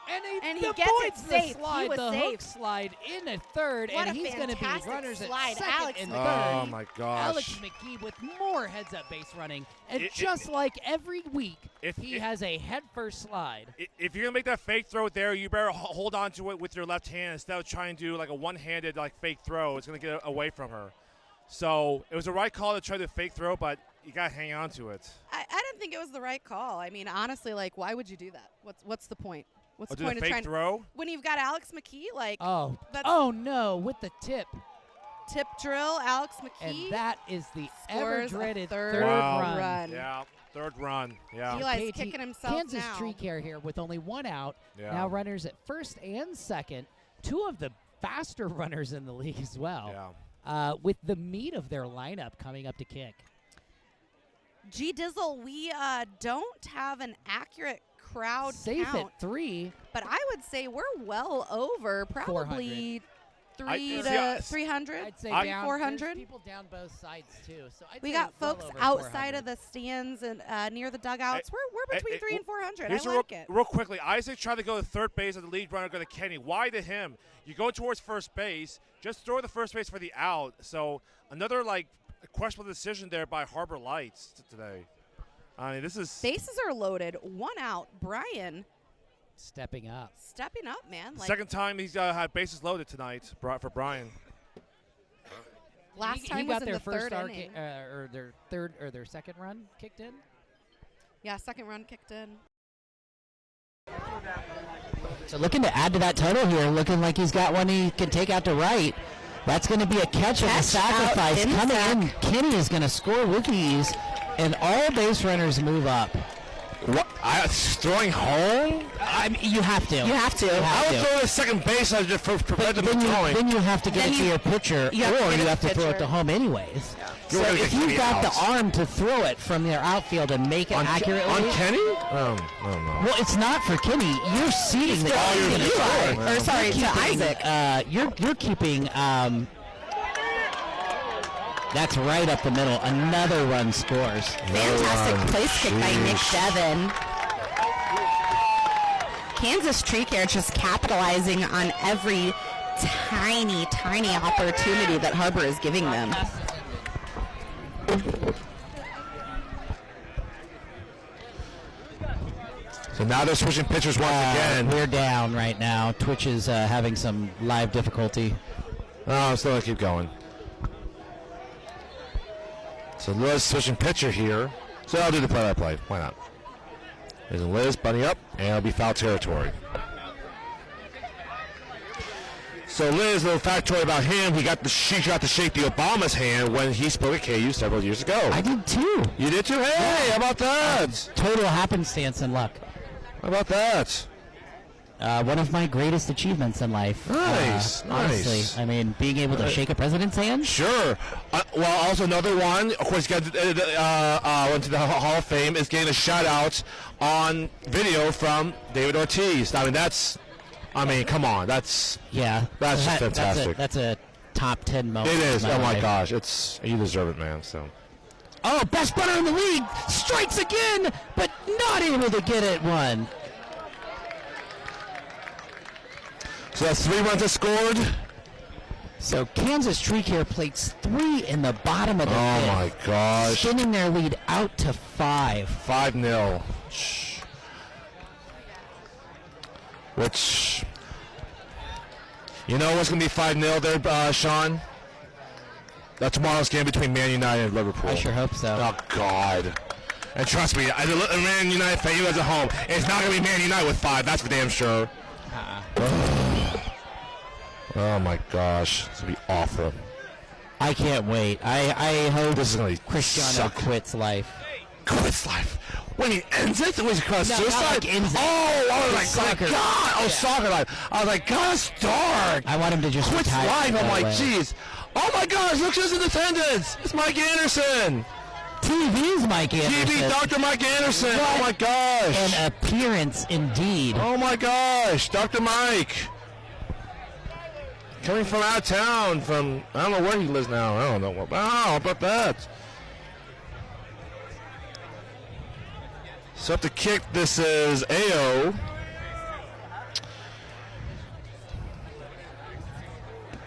S1: And
S3: he
S1: he gets it
S3: avoids
S1: safe.
S3: the slide,
S1: He was
S3: the
S1: safe.
S3: hook slide in a third,
S1: What
S3: and
S1: a
S3: he's going to be
S1: fantastic
S3: runners
S1: slide.
S3: at second
S1: Alex
S3: and
S1: McKee.
S3: third.
S2: Oh, my gosh.
S3: Alex McKee with more heads-up base running, and
S2: It-
S3: just like every week,
S2: If-
S3: he
S2: if-
S3: has a head-first slide.
S2: If you're gonna make that fake throw there, you better hold on to it with your left hand instead of trying to do like a one-handed like fake throw. It's gonna get away from her. So it was the right call to try the fake throw, but you gotta hang on to it.
S1: I didn't think it was the right call. I mean, honestly, like, why would you do that? What's the point? What's
S2: Or
S1: the
S2: do
S1: point
S2: the
S1: of
S2: fake
S1: trying
S2: throw.
S1: when you've got Alex McKee, like,
S3: Oh,
S1: That's-
S3: oh no, with the tip.
S1: tip drill, Alex
S3: And
S1: McKee
S3: that is the
S1: scores a
S3: ever-dreaded
S1: third
S2: Wow.
S3: run.
S2: Yeah, third run. Yeah.
S1: Eli's
S3: KT
S1: kicking himself
S3: Kansas
S1: now.
S3: Tree Care here with only one out.
S2: Yeah.
S3: Now runners at first and second. Two of the faster runners in the league as well.
S2: Yeah.
S3: With the meat of their lineup coming up to kick.
S1: G Dizzle, we don't have an accurate crowd
S3: Safe
S1: count,
S3: at 3.
S1: but I would say we're well over, probably 3
S2: see,
S1: to 300.
S3: I'd say
S2: I-
S3: down
S1: 400?
S3: There's people down both sides too. So I'd
S1: We
S3: say
S1: got
S3: well
S1: folks
S3: over
S1: outside
S3: 400.
S1: of the stands and near the dugouts. We're between 3 and 400. I
S2: Here's
S1: like it.
S2: real quickly. Isaac tried to go to third base, and the lead runner go to Kenny. Why to him? You go towards first base. Just throw the first base for the out. So another like questionable decision there by Harbor Lights today. I mean, this is
S1: Bases are loaded. 1 out. Brian
S3: stepping up.
S1: stepping up, man.
S2: the
S1: Like
S2: second time he's had bases loaded tonight for Brian.
S1: last
S3: he
S1: time
S3: got
S1: was in
S3: their
S1: the
S3: first
S1: third inning.
S3: or their third or their second run kicked in.
S1: Yeah, second run kicked in.
S6: So looking to add to that total here, looking like he's got one he can take out to right. That's going to be a catch and a sacrifice. Coming in, Kenny is going to score rookies, and all base runners move up.
S7: What? Throwing home?
S6: I mean, you have to.
S7: I would throw to second base just for prevent them
S6: Then
S7: from
S6: you,
S7: throwing.
S6: then you have to get
S8: Then
S6: it to
S8: you-
S6: your pitcher,
S8: you have to
S6: or
S8: get
S6: you
S8: it
S6: have
S8: to
S6: to throw it
S8: pitcher.
S6: to home anyways. So
S7: You're gonna
S6: if
S7: get
S6: you've
S7: Kenny
S6: got
S7: outs.
S6: the arm to throw it from their outfield and make it
S7: on
S6: accurately,
S7: on Kenny? I don't know.
S6: well, it's not for Kenny. You're seeding the
S7: throwing
S6: you're
S7: to
S6: keeping-
S7: Eli.
S8: Or sorry, to
S6: keeping,
S8: Isaac.
S6: You're keeping. That's right up the middle. Another run scores.
S8: Fantastic place kick by Nick Devin. Kansas Tree Care just capitalizing on every tiny, tiny opportunity that Harbour is giving them.
S7: So now they're switching pitchers once again.
S6: We're down right now. Twitch is having some live difficulty.
S7: Oh, I'm still going to keep going. So Liz switching pitcher here. So I'll do the play-by-play. Why not? There's Liz bunny up, and it'll be foul territory. So Liz, a little factoid about him. She got to shake the Obama's hand when he spoke at KU several years ago.
S6: I did too.
S7: You did too? Hey, how about that?
S6: Total happenstance and luck.
S7: How about that?
S6: One of my greatest achievements in life.
S7: Nice,
S6: Honestly,
S7: nice.
S6: I mean, being able to shake a president's hand.
S7: Sure. Well, also another one, of course, got went to the Hall of Fame, is getting a shout-out on video from David Ortiz. I mean, come on. That's
S6: Yeah,
S7: That's just fantastic.
S6: That's a top 10 moment.
S7: it is.
S6: in
S7: Oh, my
S6: life.
S7: gosh. You deserve it, man. So.
S6: Oh, best runner in the league strikes again, but not able to get it one.
S7: So that's 3 runs are scored.
S6: So Kansas Tree Care plates 3 in the bottom of the
S7: Oh,
S6: fifth,
S7: my gosh.
S6: spinning their lead out to 5.
S7: 5-0. Which, you know what's going to be 5-0 there, Sean? That's tomorrow's game between Man United and Liverpool.
S6: I sure hope so.
S7: Oh, God. And trust me, as a Man United fan, you guys at home, it's not going to be Man United with 5. That's for damn sure. Oh, my gosh. It's going to be awful.
S6: I can't wait. I hope
S7: This is going to be
S6: Cristiano
S7: suck.
S6: quits life.
S7: Quits life. When he ends it, when he commits
S6: No, not
S7: suicide.
S6: like ends it.
S7: Oh, I was like,
S6: Soccer.
S7: God. Oh,
S6: Yeah.
S7: soccer life. I was like, God, that's dark.
S6: I want him to just
S7: Quits
S6: retire.
S7: life.
S6: that
S7: I'm like,
S6: way.
S7: jeez. Oh, my gosh. Look who's in attendance. It's Mike Anderson.
S6: TV's Mike Anderson.
S7: TV Dr. Mike Anderson. Oh, my gosh.
S6: An appearance indeed.
S7: Oh, my gosh. Dr. Mike. Coming from out of town, I don't know where he lives now. I don't know. Wow, how about that? So up the kick, this is AO.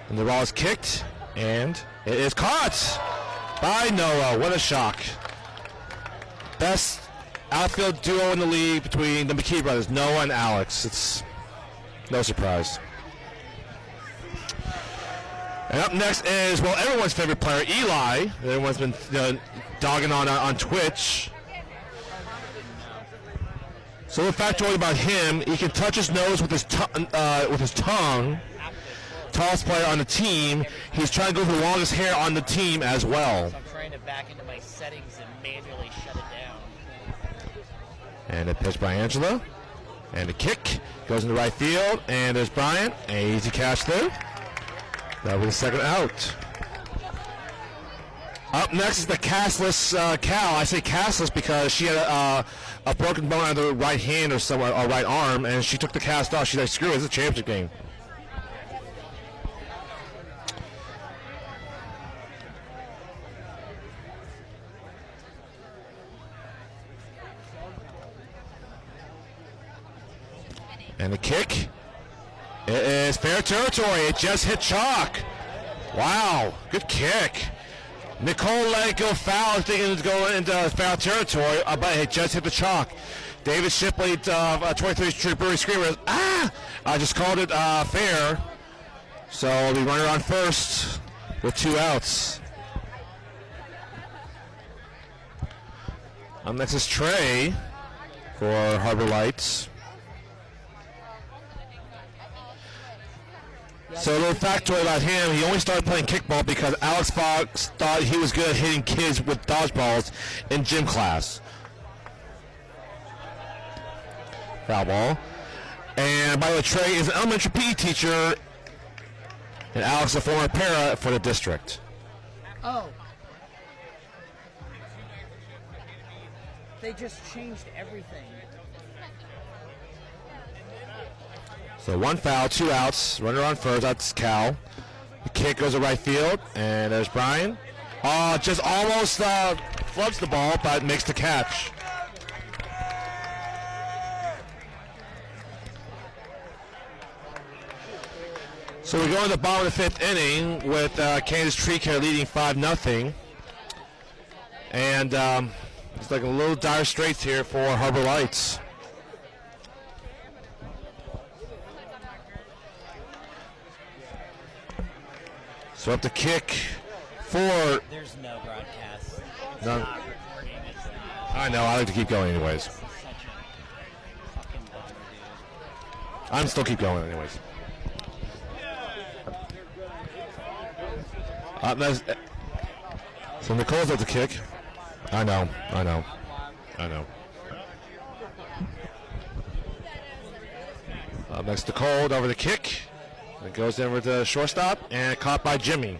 S7: And the ball is kicked, and it is caught by Noah. What a shock. Best outfield duo in the league between the McKee brothers, Noah and Alex. It's no surprise. And up next is, well, everyone's favorite player, Eli. Everyone's been dogging on Twitch. So the factoid about him, he can touch his nose with his tongue. Tallest player on the team. He's trying to go for the longest hair on the team as well.
S6: So I'm trying to back into my settings and manually shut it down.
S7: And a pitch by Angela. And a kick goes into right field. And there's Bryant. An easy catch there. That was the second out. Up next is the castless Cal. I say castless because she had a broken bone on the right hand or somewhere, or right arm, and she took the cast off. She's like, screw it, it's a championship game. And the kick, it is fair territory. It just hit chalk. Wow, good kick. Nicole let it go foul, thinking it was going into foul territory, but it just hit the chalk. David Shipley, 23rd Street Brewery Screamers, I just called it fair. So we'll be running on first with 2 outs. Next is Trey for Harbor Lights. So a little factoid about him, he only started playing kickball because Alex Fox thought he was good at hitting kids with dodgeballs in gym class. Foul ball. And by the way, Trey is an elementary PE teacher, and Alex a former para for the district.
S6: Oh. They just changed everything.
S7: So 1 foul, 2 outs. Runner on first. That's Cal. The kick goes to right field, and there's Brian. Just almost flubs the ball, but makes the catch. So we go in the bottom of the 5th inning with Kansas Tree Care leading 5-0. And it's like a little dire straits here for Harbor Lights. So up the kick for...
S6: There's no broadcast.
S7: None.
S6: Not recording. It's not.
S7: I know, I like to keep going anyways.
S6: Such a fucking bummer, dude.
S7: I'm still keep going anyways. So Nicole's at the kick. I know. Next to Cole over the kick. It goes in with the shortstop and caught by Jimmy.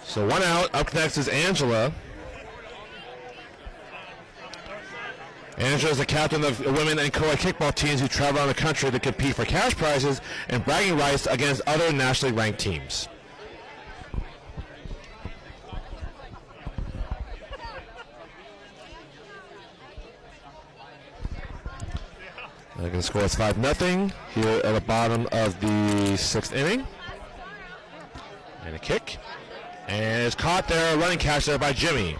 S7: So 1 out. Up next is Angela. Angela is the captain of women and co-ed kickball teams who travel around the country to compete for cash prizes and bragging rights against other nationally ranked teams. The score is 5-0 here at the bottom of the 6th inning. And a kick. And it's caught there, running catch there by Jimmy.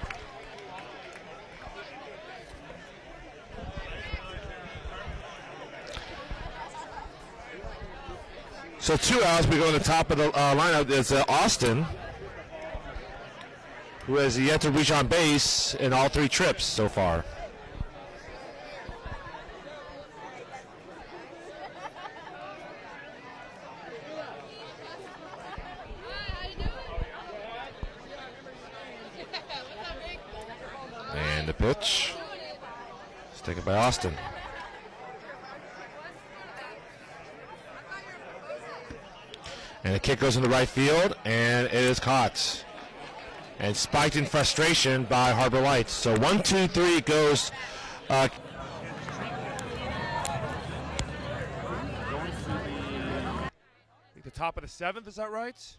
S7: So 2 outs, we go to the top of the lineup. It's Austin, who has yet to reach on base in all 3 trips so far. And the pitch. It's taken by Austin. And the kick goes into right field, and it is caught. And spiked in frustration by Harbor Lights. So 1, 2, 3 goes.
S2: The top of the 7th, is that right?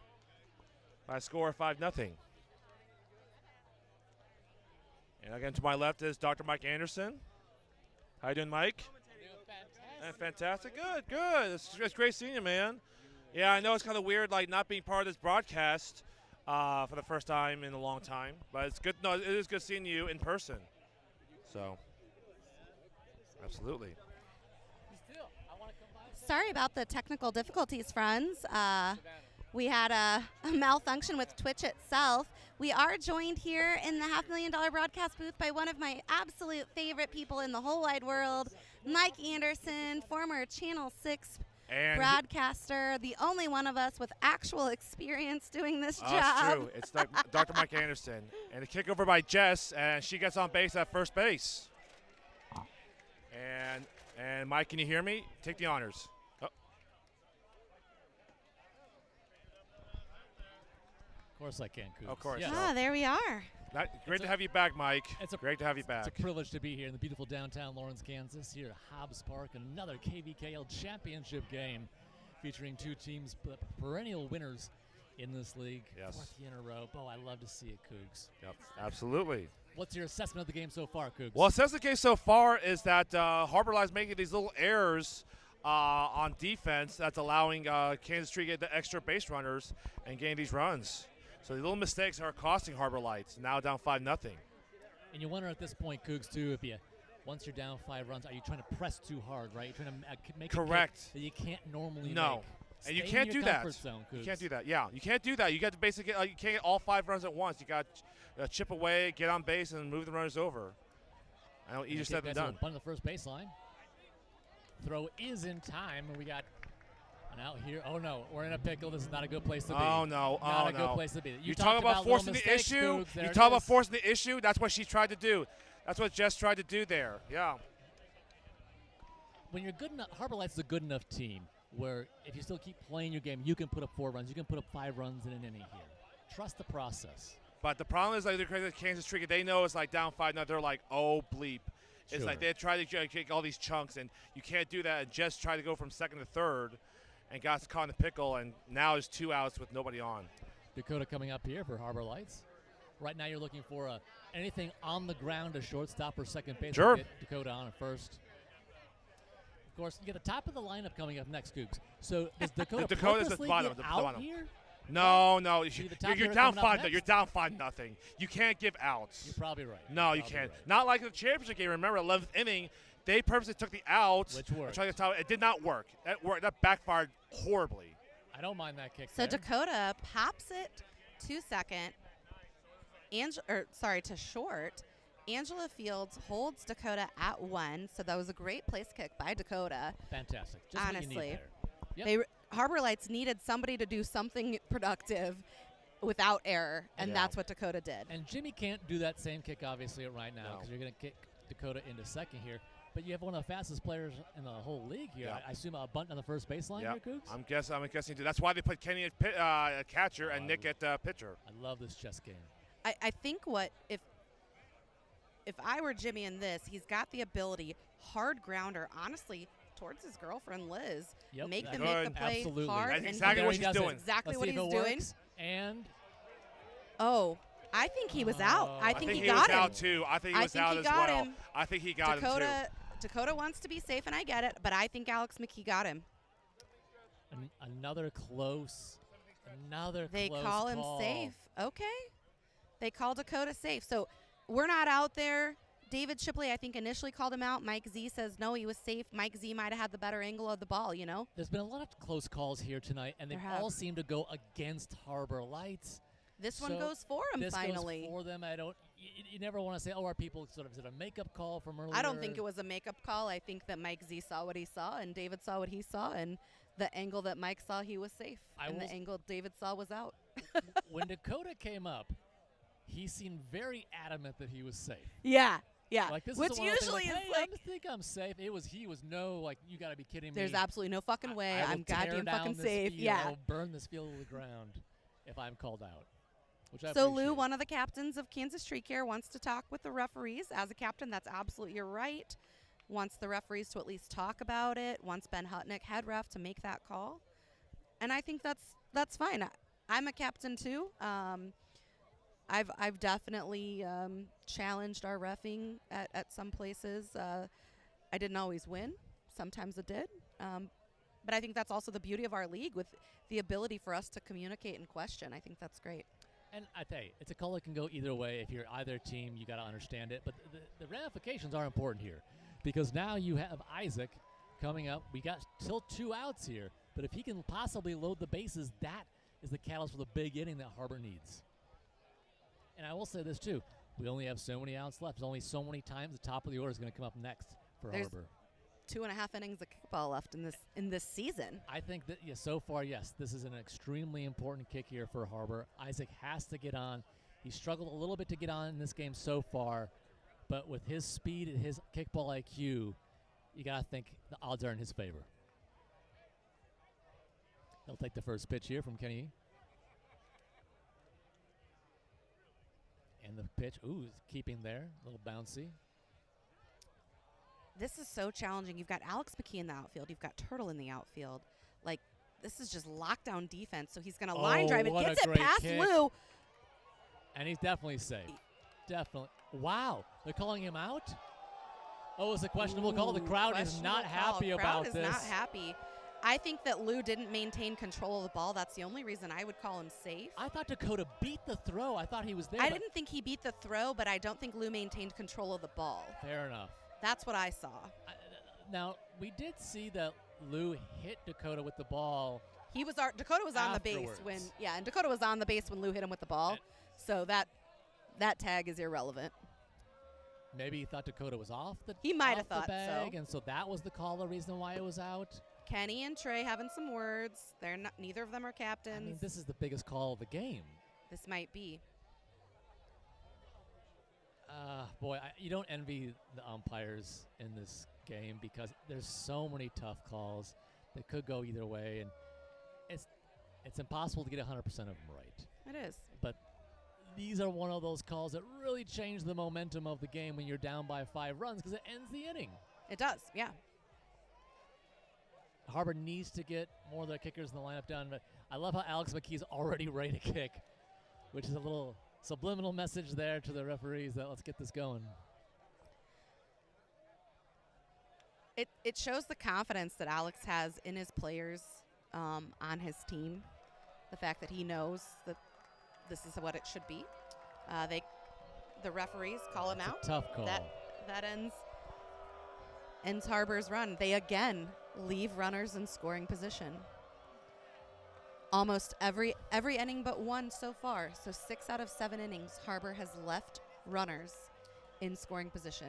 S2: By a score of 5-0. And again, to my left is Dr. Mike Anderson. How you doing, Mike? Fantastic. Good, good. It's great seeing you, man. Yeah, I know it's kind of weird, like, not being part of this broadcast for the first time in a long time. But it's good. No, it is good seeing you in person. So, absolutely.
S1: Sorry about the technical difficulties, friends. We had a malfunction with Twitch itself. We are joined here in the $500,000 broadcast booth by one of my absolute favorite people in the whole wide world, Mike Anderson, former Channel 6 broadcaster, the only one of us with actual experience doing this job.
S2: That's true. It's Dr. Mike Anderson. And the kick over by Jess, and she gets on base at first base. And Mike, can you hear me? Take the honors.
S9: Of course I can, Cougs.
S2: Of course.
S9: Yes.
S1: Ah, there we are.
S2: Great to have you back, Mike. Great to have you back.
S9: It's a privilege to be here in the beautiful downtown Lawrence, Kansas, here at Hobbs Park, and another KVKL championship game featuring two teams, perennial winners in this league.
S2: Yes.
S9: Fourth year in a row. Oh, I love to see it, Cougs.
S2: Yep, absolutely.
S9: What's your assessment of the game so far, Cougs?
S2: Well, assessment of the game so far is that Harbour Live's making these little errors on defense that's allowing Kansas Street to get the extra base runners and gain these runs. So the little mistakes are costing Harbour Lights. Now down 5-0.
S9: And you wonder at this point, Cougs, too, if once you're down 5 runs, are you trying to press too hard, right? You're trying to make
S2: Correct.
S9: a kick that you can't normally
S2: No.
S9: make.
S2: And you
S9: Stay
S2: can't
S9: in
S2: do
S9: your
S2: that.
S9: comfort zone,
S2: You
S9: Cougs.
S2: can't do that. Yeah, you can't do that. You got to basically you can't get all 5 runs at once. You got to chip away, get on base, and move the runners over. I know easier said than done.
S9: Bunt on the first baseline. Throw is in time, and we got an out here. Oh no, we're in a pickle. This is not a good place to be.
S2: Oh no,
S9: not
S2: oh
S9: a
S2: no.
S9: good place to be.
S2: You talk about
S9: little
S2: forcing the
S9: mistakes,
S2: issue.
S9: Cougs. There
S2: You
S9: it
S2: talk about
S9: is.
S2: forcing the issue. That's what she tried to do. That's what Jess tried to do there. Yeah.
S9: When you're good enough, Harbour Lights is a good enough team where if you still keep playing your game, you can put up 4 runs. You can put up 5 runs in an inning here. Trust the process.
S2: But the problem is, like, the Kansas Street, they know it's like down 5-0. They're like, oh bleep. It's
S9: Sure.
S2: like they try to kick all these chunks, and you can't do that. And Jess tried to go from second to third, and got caught in the pickle. And now there's 2 outs with nobody on.
S9: Dakota coming up here for Harbour Lights. Right now, you're looking for anything on the ground, a shortstop or second base.
S2: Sure.
S9: Get Dakota on at first. Of course, you get the top of the lineup coming up next, Cougs. So is Dakota
S2: Dakota's
S9: purposely
S2: the bottom,
S9: get
S2: the
S9: out
S2: bottom.
S9: here?
S2: No,
S9: See the top
S2: you're
S9: hitter
S2: down
S9: coming up
S2: 5.
S9: next?
S2: You're down 5-0. You can't give outs.
S9: You're probably right.
S2: No,
S9: You're
S2: you
S9: probably
S2: can't.
S9: right.
S2: Not like the championship game. Remember, 11th inning, they purposely took the outs.
S9: Which
S2: and
S9: worked.
S2: tried to top it. It did not work. That backfired horribly.
S9: I don't mind that kick.
S1: So
S9: there.
S1: Dakota pops it to second. To short. Angela Fields holds Dakota at 1, so that was a great place kick by Dakota.
S9: Fantastic. Just what you need
S1: Honestly,
S9: there. Yep.
S1: Harbour Lights needed somebody to do something productive without error, and
S2: Yeah.
S1: that's what Dakota did.
S9: And Jimmy can't do that same kick, obviously, right now
S2: No.
S9: because you're going to kick Dakota into second here. But you have one of the fastest players in the whole league here.
S2: Yeah.
S9: I assume a bunt on the first baseline
S2: Yeah,
S9: here, Cougs?
S2: I'm guessing too. That's why they put Kenny at catcher and Nick at pitcher.
S9: I love this chess game.
S1: I think if I were Jimmy in this, he's got the ability, hard grounder, honestly, towards his girlfriend Liz.
S9: Yep,
S1: Make
S9: that's
S1: them make the
S2: good.
S1: play
S9: Absolutely.
S1: hard.
S2: That's
S1: and
S2: exactly
S1: he
S2: what
S1: does
S2: she's
S1: it.
S2: doing.
S1: Exactly
S9: Let's
S1: what
S9: see
S1: he's
S9: if it
S1: doing.
S9: works. And
S1: Oh, I think he was out. I think he
S2: was
S1: got him.
S2: out too. I think he was out as
S1: got
S2: well.
S1: him.
S2: I think he got him
S1: Dakota wants to be safe, and I get it, but I think Alex McKee got him.
S9: another close
S1: They
S9: close
S1: call him safe. Okay. They call Dakota safe. So we're not out there. David Shipley, I think, initially called him out. Mike Z says, no, he was safe. Mike Z might have had the better angle of the ball, you know?
S9: There's been a lot of close calls here tonight, and they
S1: There have.
S9: all seem to go against Harbour Lights.
S1: This one
S9: So
S1: goes for him
S9: This
S1: finally.
S9: goes for them. I don't. You never want to say, "Oh, are people sort of is it a makeup call from earlier?"
S1: I don't think it was a makeup call. I think that Mike Z saw what he saw, and David saw what he saw, and the angle that Mike saw, he was safe, and the angle David saw was out.
S9: When Dakota came up, he seemed very adamant that he was safe.
S1: Yeah.
S9: Like this
S1: Which
S9: is the one thing,
S1: usually
S9: like,
S1: is
S9: hey,
S1: like,
S9: I think I'm safe. He was no like you got to be kidding me.
S1: there's absolutely no fucking way.
S9: I will
S1: I'm
S9: tear
S1: goddamn
S9: down
S1: fucking
S9: this
S1: safe.
S9: field.
S1: Yeah.
S9: I will burn this field to the ground if I'm called out. Which I
S1: So
S9: appreciate.
S1: Lou, one of the captains of Kansas Tree Care, wants to talk with the referees. As a captain, that's absolutely you're right. Wants the referees to at least talk about it. Wants Ben Hutnick, head ref, to make that call. And I think that's fine. I'm a captain too. I've definitely challenged our reffing at some places. I didn't always win. Sometimes it did. But I think that's also the beauty of our league with the ability for us to communicate and question. I think that's great.
S9: And I tell you, it's a call that can go either way. If you're either team, you got to understand it. But the ramifications are important here because now you have Isaac coming up. We got still 2 outs here. But if he can possibly load the bases, that is the catalyst for the big inning that Harbour needs. And I will say this, too. We only have so many outs left. There's only so many times the top of the order is going to come up next for Harbour.
S1: 2.5 innings of kickball left in this season.
S9: I think that, so far, yes, this is an extremely important kick here for Harbour. Isaac has to get on. He struggled a little bit to get on in this game so far, but with his speed and his kickball IQ, you got to think the odds are in his favor. He'll take the first pitch here from Kenny. And the pitch, keeping there, a little bouncy.
S1: This is so challenging. You've got Alex McKee in the outfield. You've got Turtle in the outfield. Like, this is just lockdown defense. So he's going to line drive it. Gets it past
S9: kick.
S1: Lou.
S9: And he's definitely safe. Definitely. Wow. They're calling him out? Oh, it's a questionable call. The crowd is not happy about this.
S1: The crowd is not happy. I think that Lou didn't maintain control of the ball. That's the only reason I would call him safe.
S9: I thought Dakota beat the throw. I thought he was there.
S1: I didn't think he beat the throw, but I don't think Lou maintained control of the ball.
S9: Fair enough.
S1: That's what I saw.
S9: Now, we did see that Lou hit Dakota with the ball.
S1: Dakota was on the base and Dakota was on the base when Lou hit him with the ball. So that tag is irrelevant.
S9: Maybe he thought Dakota was off the
S1: He might have
S9: the
S1: thought
S9: bag,
S1: so.
S9: And so that was the call, the reason why it was out.
S1: Kenny and Trey having some words. Neither of them are captains.
S9: I mean, this is the biggest call of the game.
S1: This might be.
S9: Boy, you don't envy the umpires in this game because there's so many tough calls that could go either way, and it's impossible to get 100% of them right.
S1: It is.
S9: But these are one of those calls that really change the momentum of the game when you're down by 5 runs because it ends the inning.
S1: It does, yeah.
S9: Harbour needs to get more of their kickers in the lineup done, but I love how Alex McKee's already ready to kick, which is a little subliminal message there to the referees that let's get this going.
S1: It shows the confidence that Alex has in his players on his team. The fact that he knows that this is what it should be. The referees call him out.
S9: Tough call.
S1: That ends Harbour's run. They again leave runners in scoring position. Almost every inning but one so far. So 6 out of 7 innings, Harbour has left runners in scoring position.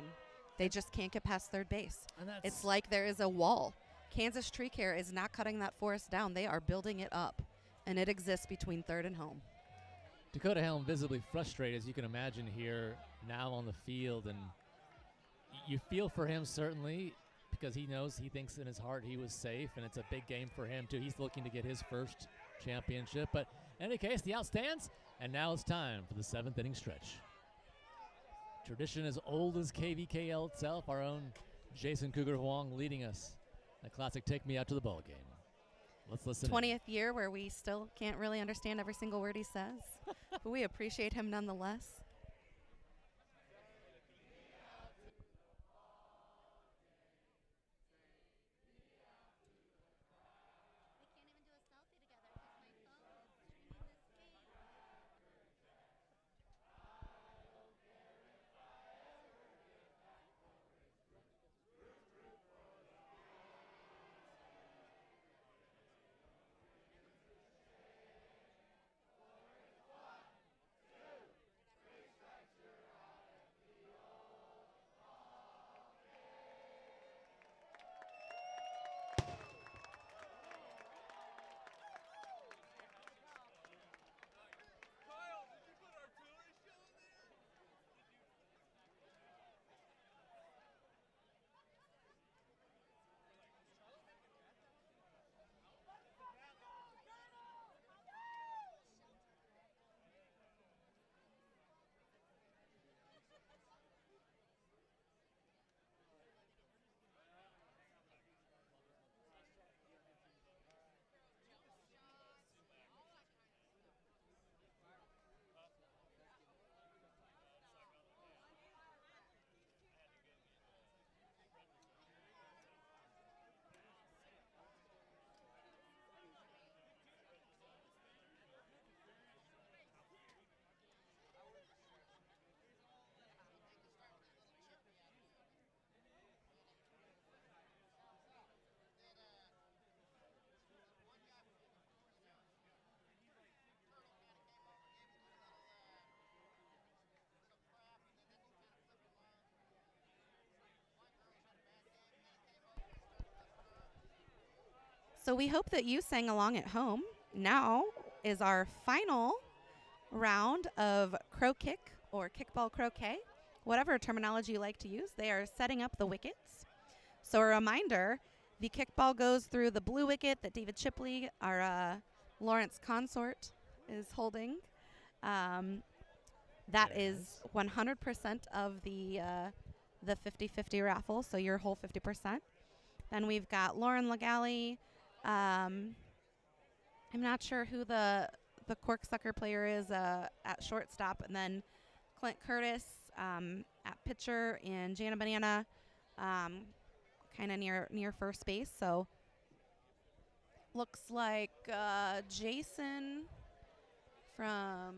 S1: They just can't get past third base. It's like there is a wall. Kansas Tree Care is not cutting that forest down. They are building it up, and it exists between third and home.
S9: Dakota Helm visibly frustrated, as you can imagine here now on the field, and you feel for him certainly because he thinks in his heart he was safe, and it's a big game for him too. He's looking to get his first championship, but in any case, the out stands, and now it's time for the 7th inning stretch. Tradition as old as KVKL itself, our own Jason Cougar Huang leading us. A classic Take Me Out to the Ball Game. Let's listen.
S1: 20th year where we still can't really understand every single word he says, but we appreciate him nonetheless. So we hope that you sang along at home. Now is our final round of crow kick or kickball croquet, whatever terminology you like to use. They are setting up the wickets. So a reminder, the kickball goes through the blue wicket that David Chipley, our Lawrence consort, is holding. That is 100% of the 50-50 raffle, so your whole 50%. Then we've got Lauren Legale. I'm not sure who the corksucker player is at shortstop, and then Clint Curtis at pitcher, and Jana Banana kind of near first base. So looks like Jason from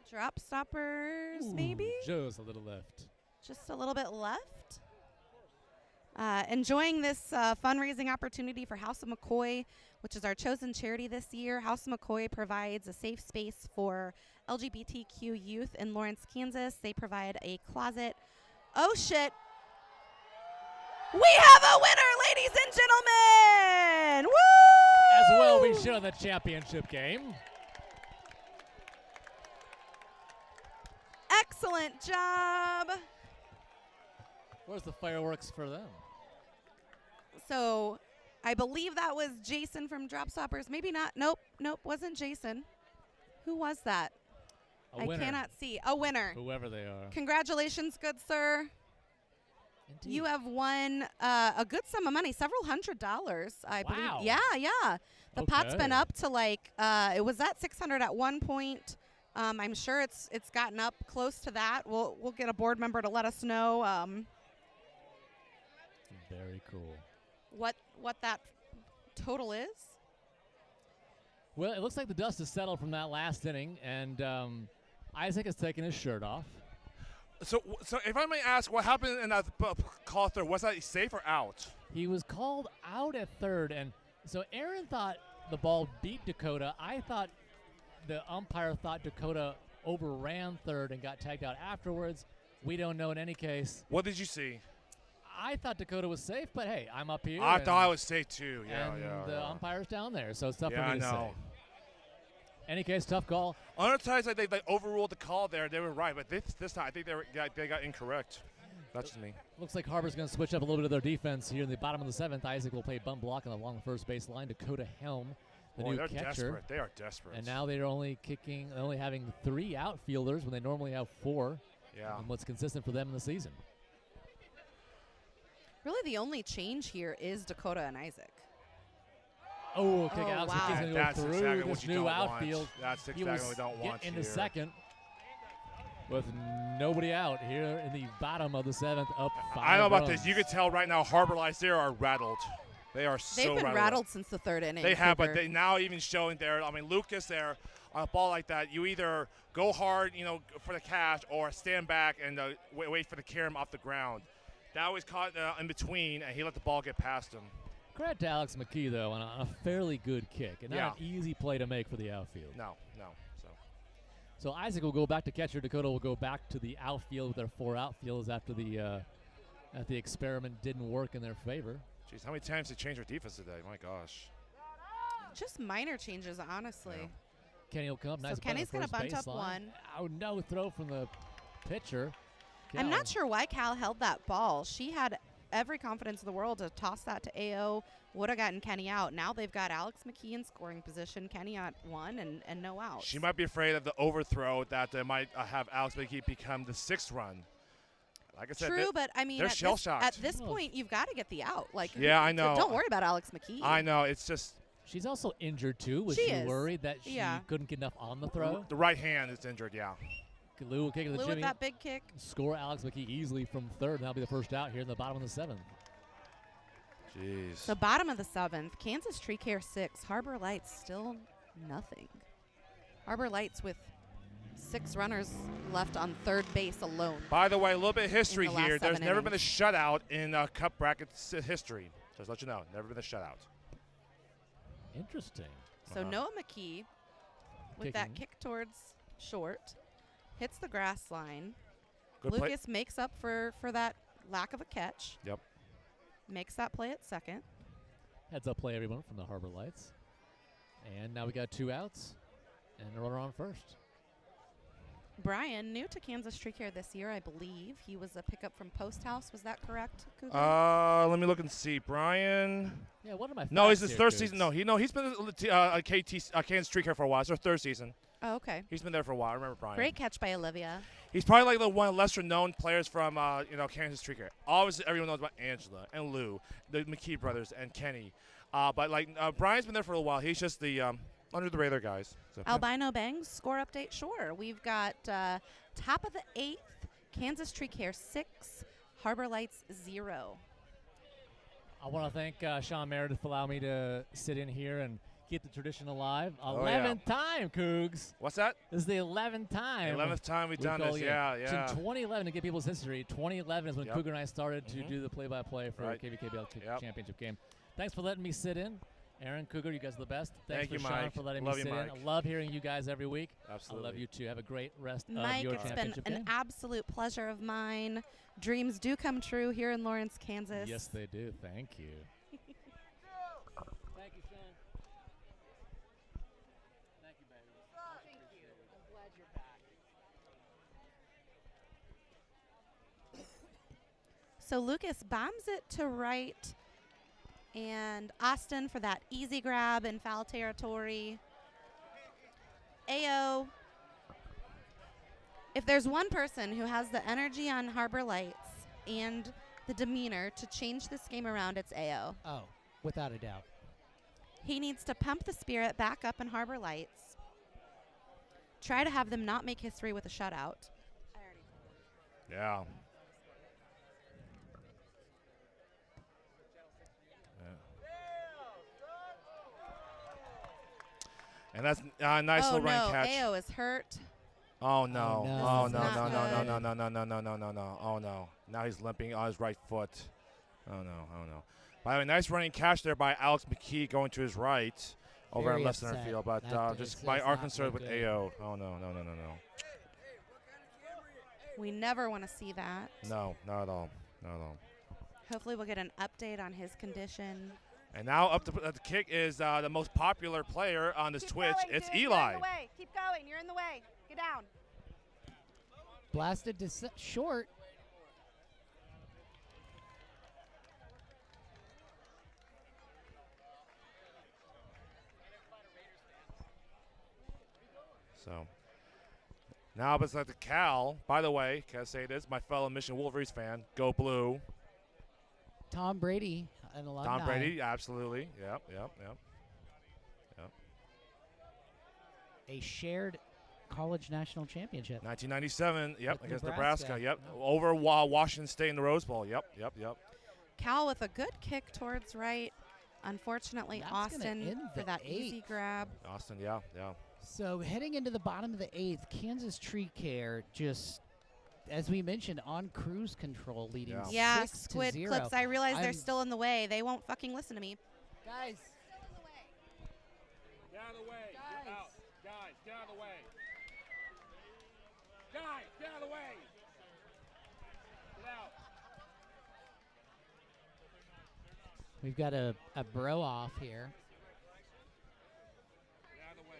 S1: Drop Stoppers, maybe?
S9: Joe's a little left.
S1: Just a little bit left. Enjoying this fundraising opportunity for House of McCoy, which is our chosen charity this year. House of McCoy provides a safe space for LGBTQ youth in Lawrence, Kansas. They provide a closet. Oh, shit. We have a winner, ladies and gentlemen! Woo!
S9: As well, we should on the championship game.
S1: Excellent job.
S9: Where's the fireworks for them?
S1: So I believe that was Jason from Drop Stoppers. Maybe not. Nope, wasn't Jason. Who was that?
S9: A winner.
S1: I cannot see. A winner.
S9: Whoever they are.
S1: Congratulations, good sir.
S9: Indeed.
S1: You have won a good sum of money, several $100s, I believe.
S9: Wow.
S1: Yeah. The pot's been
S9: Okay.
S1: up to like it was at 600 at one point. I'm sure it's gotten up close to that. We'll get a board member to let us know
S9: Very cool.
S1: what that total is.
S9: Well, it looks like the dust has settled from that last inning, and Isaac has taken his shirt off.
S2: So if I may ask, what happened in that call third? Was that safe or out?
S9: He was called out at third, and so Aaron thought the ball beat Dakota. I thought the umpire thought Dakota overran third and got tagged out afterwards. We don't know in any case.
S2: What did you see?
S9: I thought Dakota was safe, but hey, I'm up here.
S2: I thought I was safe too. Yeah,
S9: and
S2: yeah.
S9: the umpire's down there, so it's tough
S2: Yeah,
S9: for
S2: I
S9: me to
S2: know.
S9: say. Any case, tough call.
S2: Other times they overruled the call there. They were right, but this time I think they got incorrect. That's me.
S9: Looks like Harbor's going to switch up a little bit of their defense here in the bottom of the seventh. Isaac will play bum block along the first base line. Dakota Helm, the
S2: Boy,
S9: new
S2: they're
S9: catcher.
S2: desperate. They are desperate.
S9: And now they're only having 3 outfielders when they normally have 4.
S2: Yeah.
S9: And what's consistent for them in the season.
S1: Really, the only change here is Dakota and Isaac.
S9: Oh, okay,
S1: Oh,
S9: Alex
S1: wow.
S9: McKee's going to go
S2: That's
S9: through
S2: exactly
S9: this
S2: what you
S9: new
S2: don't want.
S9: outfield.
S2: That's
S9: He
S2: exactly
S9: was
S2: what we don't want
S9: into
S2: here.
S9: second with nobody out here in the bottom of the seventh, up 5
S2: I don't know about
S9: runs.
S2: this. You can tell right now Harbor Lights there are rattled. They are
S1: They've
S2: so
S1: been
S2: rattled.
S1: rattled since the third inning.
S2: They have, but
S1: Cooper.
S2: they now even showing there. I mean, Lucas there on a ball like that, you either go hard, for the catch, or stand back and wait for the carom off the ground. That was caught in between, and he let the ball get past him.
S9: Credit to Alex McKee, though, on a fairly good kick. And not an easy play to make for the outfield.
S2: No.
S9: So Isaac will go back to catcher. Dakota will go back to the outfield with their 4 outfielders after the experiment didn't work in their favor.
S2: Jeez, how many times they changed their defense today? My gosh.
S1: Just minor changes, honestly.
S2: Yeah.
S9: Kenny will come up.
S1: So
S9: Nice
S1: Kenny's
S9: going
S1: gonna
S9: to
S1: bunt up
S9: baseline.
S1: one.
S9: Oh, no throw from the pitcher.
S1: I'm
S9: Cal.
S1: not sure why Cal held that ball. She had every confidence in the world to toss that to AO. Would have gotten Kenny out. Now they've got Alex McKee in scoring position. Kenny at 1 and no outs.
S2: She might be afraid of the overthrow that they might have Alex McKee become the 6th run. Like I said,
S1: True, but I mean,
S2: they're shell-shocked.
S1: at this point, you've got to get the out. Like,
S2: Yeah, I know.
S1: Don't worry about Alex McKee.
S2: I know. It's just
S9: She's also injured, too. Was
S1: She
S9: she
S1: is.
S9: worried that she
S1: Yeah.
S9: couldn't get enough on the throw?
S2: the right hand is injured, yeah.
S9: Lou will kick it to
S1: Lou with
S9: Jimmy.
S1: that big kick.
S9: Score Alex McKee easily from third, and that'll be the first out here in the bottom of the 7th.
S2: Jeez.
S1: So bottom of the 7th, Kansas Tree Care 6, Harbor Lights still nothing. Harbor Lights with 6 runners left on third base alone.
S2: By the way, a little bit of history
S1: in the last
S2: here. There's
S1: 7
S2: never been a
S1: innings.
S2: shutout in Cup bracket history. Just let you know, never been a shutout.
S9: Interesting.
S1: So Noah McKee with that
S9: Kicking.
S1: kick towards short, hits the grass line.
S2: Good play.
S1: Lucas makes up for that lack of a catch.
S2: Yep.
S1: Makes that play at second.
S9: Heads up play, everyone, from the Harbor Lights. And now we got 2 outs and a runner on first.
S1: Brian, new to Kansas Tree Care this year, I believe. He was a pickup from Post House. Was that correct, Cougar?
S2: Let me look and see. Brian.
S9: Yeah, what am I?
S2: No, it's his third season. No, he's been at Kansas Tree Care for a while. It's their third season.
S1: Oh, okay.
S2: He's been there for a while. I remember Brian.
S1: Great catch by Olivia.
S2: He's probably like the one of the lesser-known players from Kansas Tree Care. Obviously, everyone knows about Angela and Lou, the McKee brothers, and Kenny. But Brian's been there for a while. He's just the under the radar guys. So,
S1: Albino Bangs, score update, sure. We've got top of the 8th, Kansas Tree Care 6, Harbor Lights 0.
S9: I want to thank Sean Meredith for allowing me to sit in here and keep the tradition alive.
S2: Oh,
S9: 11th time, Cougs.
S2: What's that?
S9: This is the 11th time.
S2: 11th time we've done this. Yeah.
S9: Since 2011, to get people's history, 2011 is when Cougar and I started to do the play-by-play for KVKL championship game. Thanks for letting me sit in. Aaron, Cougar, you guys are the best.
S2: Thank you,
S9: Sean,
S2: Mike.
S9: for letting
S2: Love
S9: me
S2: you,
S9: sit
S2: Mike.
S9: in. I love hearing you guys every week.
S2: Absolutely.
S9: I love you, too. Have a great rest
S1: Mike,
S9: of your
S1: it's
S9: championship
S1: been
S9: game.
S1: an absolute pleasure of mine. Dreams do come true here in Lawrence, Kansas.
S9: Yes, they do. Thank you. Thank you, Sean. Thank you, baby.
S3: Thank you. I'm glad you're back.
S1: So Lucas bombs it to right, and Austin for that easy grab in foul territory. AO, if there's one person who has the energy on Harbor Lights and the demeanor to change this game around, it's AO.
S3: Oh, without a doubt.
S1: He needs to pump the spirit back up in Harbor Lights. Try to have them not make history with a shutout.
S2: Yeah. And that's a nice little running catch.
S1: AO is hurt.
S2: Oh no!
S3: Oh, no.
S2: No! Oh no! Now he's limping on his right foot. Oh no! By the way, nice running catch there by Alex McKee going to his right over
S3: Very
S2: at left center
S3: upset.
S2: field. But just my
S3: that's
S2: our
S3: not
S2: concern
S3: look
S2: with
S3: good.
S2: AO. Oh no!
S1: We never want to see that.
S2: No, not at all. Not at all.
S1: Hopefully we'll get an update on his condition.
S2: And now up to the kick is the most popular player on this Twitch. It's Eli.
S1: Keep going. You're in the way. Get down.
S3: Blasted to short.
S2: So now it's like the Cal. By the way, can I say this? My fellow Michigan Wolverines fan, go blue.
S3: Tom Brady, an alumni.
S2: Tom Brady, absolutely. Yep.
S3: A shared college national championship.
S2: 1997. Yep,
S3: With
S2: against
S3: Nebraska.
S2: Nebraska. Yep, over Washington State in the Rose Bowl. Yep.
S1: Cal with a good kick towards right. Unfortunately,
S3: That's gonna
S1: Austin
S3: end
S1: for
S3: the
S1: that
S3: 8th.
S1: easy grab.
S2: Austin, yeah.
S3: So heading into the bottom of the 8th, Kansas Tree Care just, as we mentioned, on cruise control, leading
S1: Yeah,
S3: 6
S1: Squid
S3: to 0.
S1: Clips. I realize they're
S3: I'm-
S1: still in the way. They won't fucking listen to me.
S3: Guys,
S4: Get out of the way. Get out. Guys, get out of the way. Guys, get out of the way. Get out.
S3: we've got a bro off here.
S4: Get out of the way.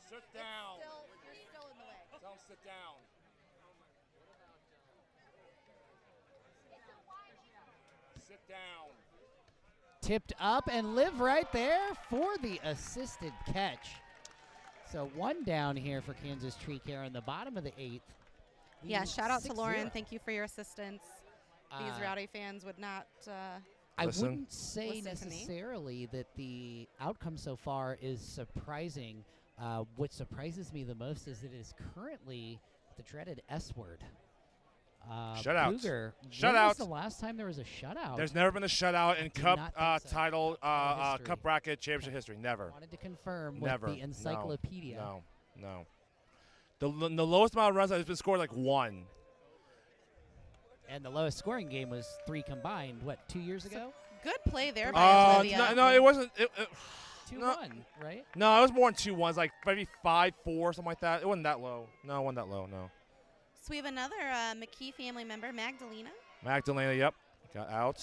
S4: Sit down.
S1: Still in the way.
S4: Tell him sit down. Sit down.
S3: Tipped up and live right there for the assisted catch. So one down here for Kansas Tree Care in the bottom of the 8th.
S1: Yeah, shout out to
S3: 6-0.
S1: Lauren. Thank you for your assistance. These
S3: Uh,
S1: rowdy fans would not.
S3: I
S2: Listen.
S3: wouldn't say
S1: Listen to me.
S3: necessarily that the outcome so far is surprising. What surprises me the most is it is currently the dreaded S word.
S2: Shutouts.
S3: Cougar, when
S2: Shutouts.
S3: was the last time there was a shutout?
S2: There's never been a shutout in
S3: do
S2: Cup
S3: not think so.
S2: title,
S3: history.
S2: Cup bracket championship history. Never.
S3: Wanted to confirm
S2: Never.
S3: with the encyclopedia.
S2: No. The lowest amount of runs that has been scored, like 1.
S3: And the lowest scoring game was 3 combined, 2 years ago?
S1: Good play there by Olivia.
S2: No, it wasn't.
S3: 2-1, right?
S2: No, it was more than 2-1. It's like maybe 5-4, something like that. It wasn't that low. No, it wasn't that low, no.
S1: So we have another McKee family member, Magdalena.
S2: Magdalena, yep, got out.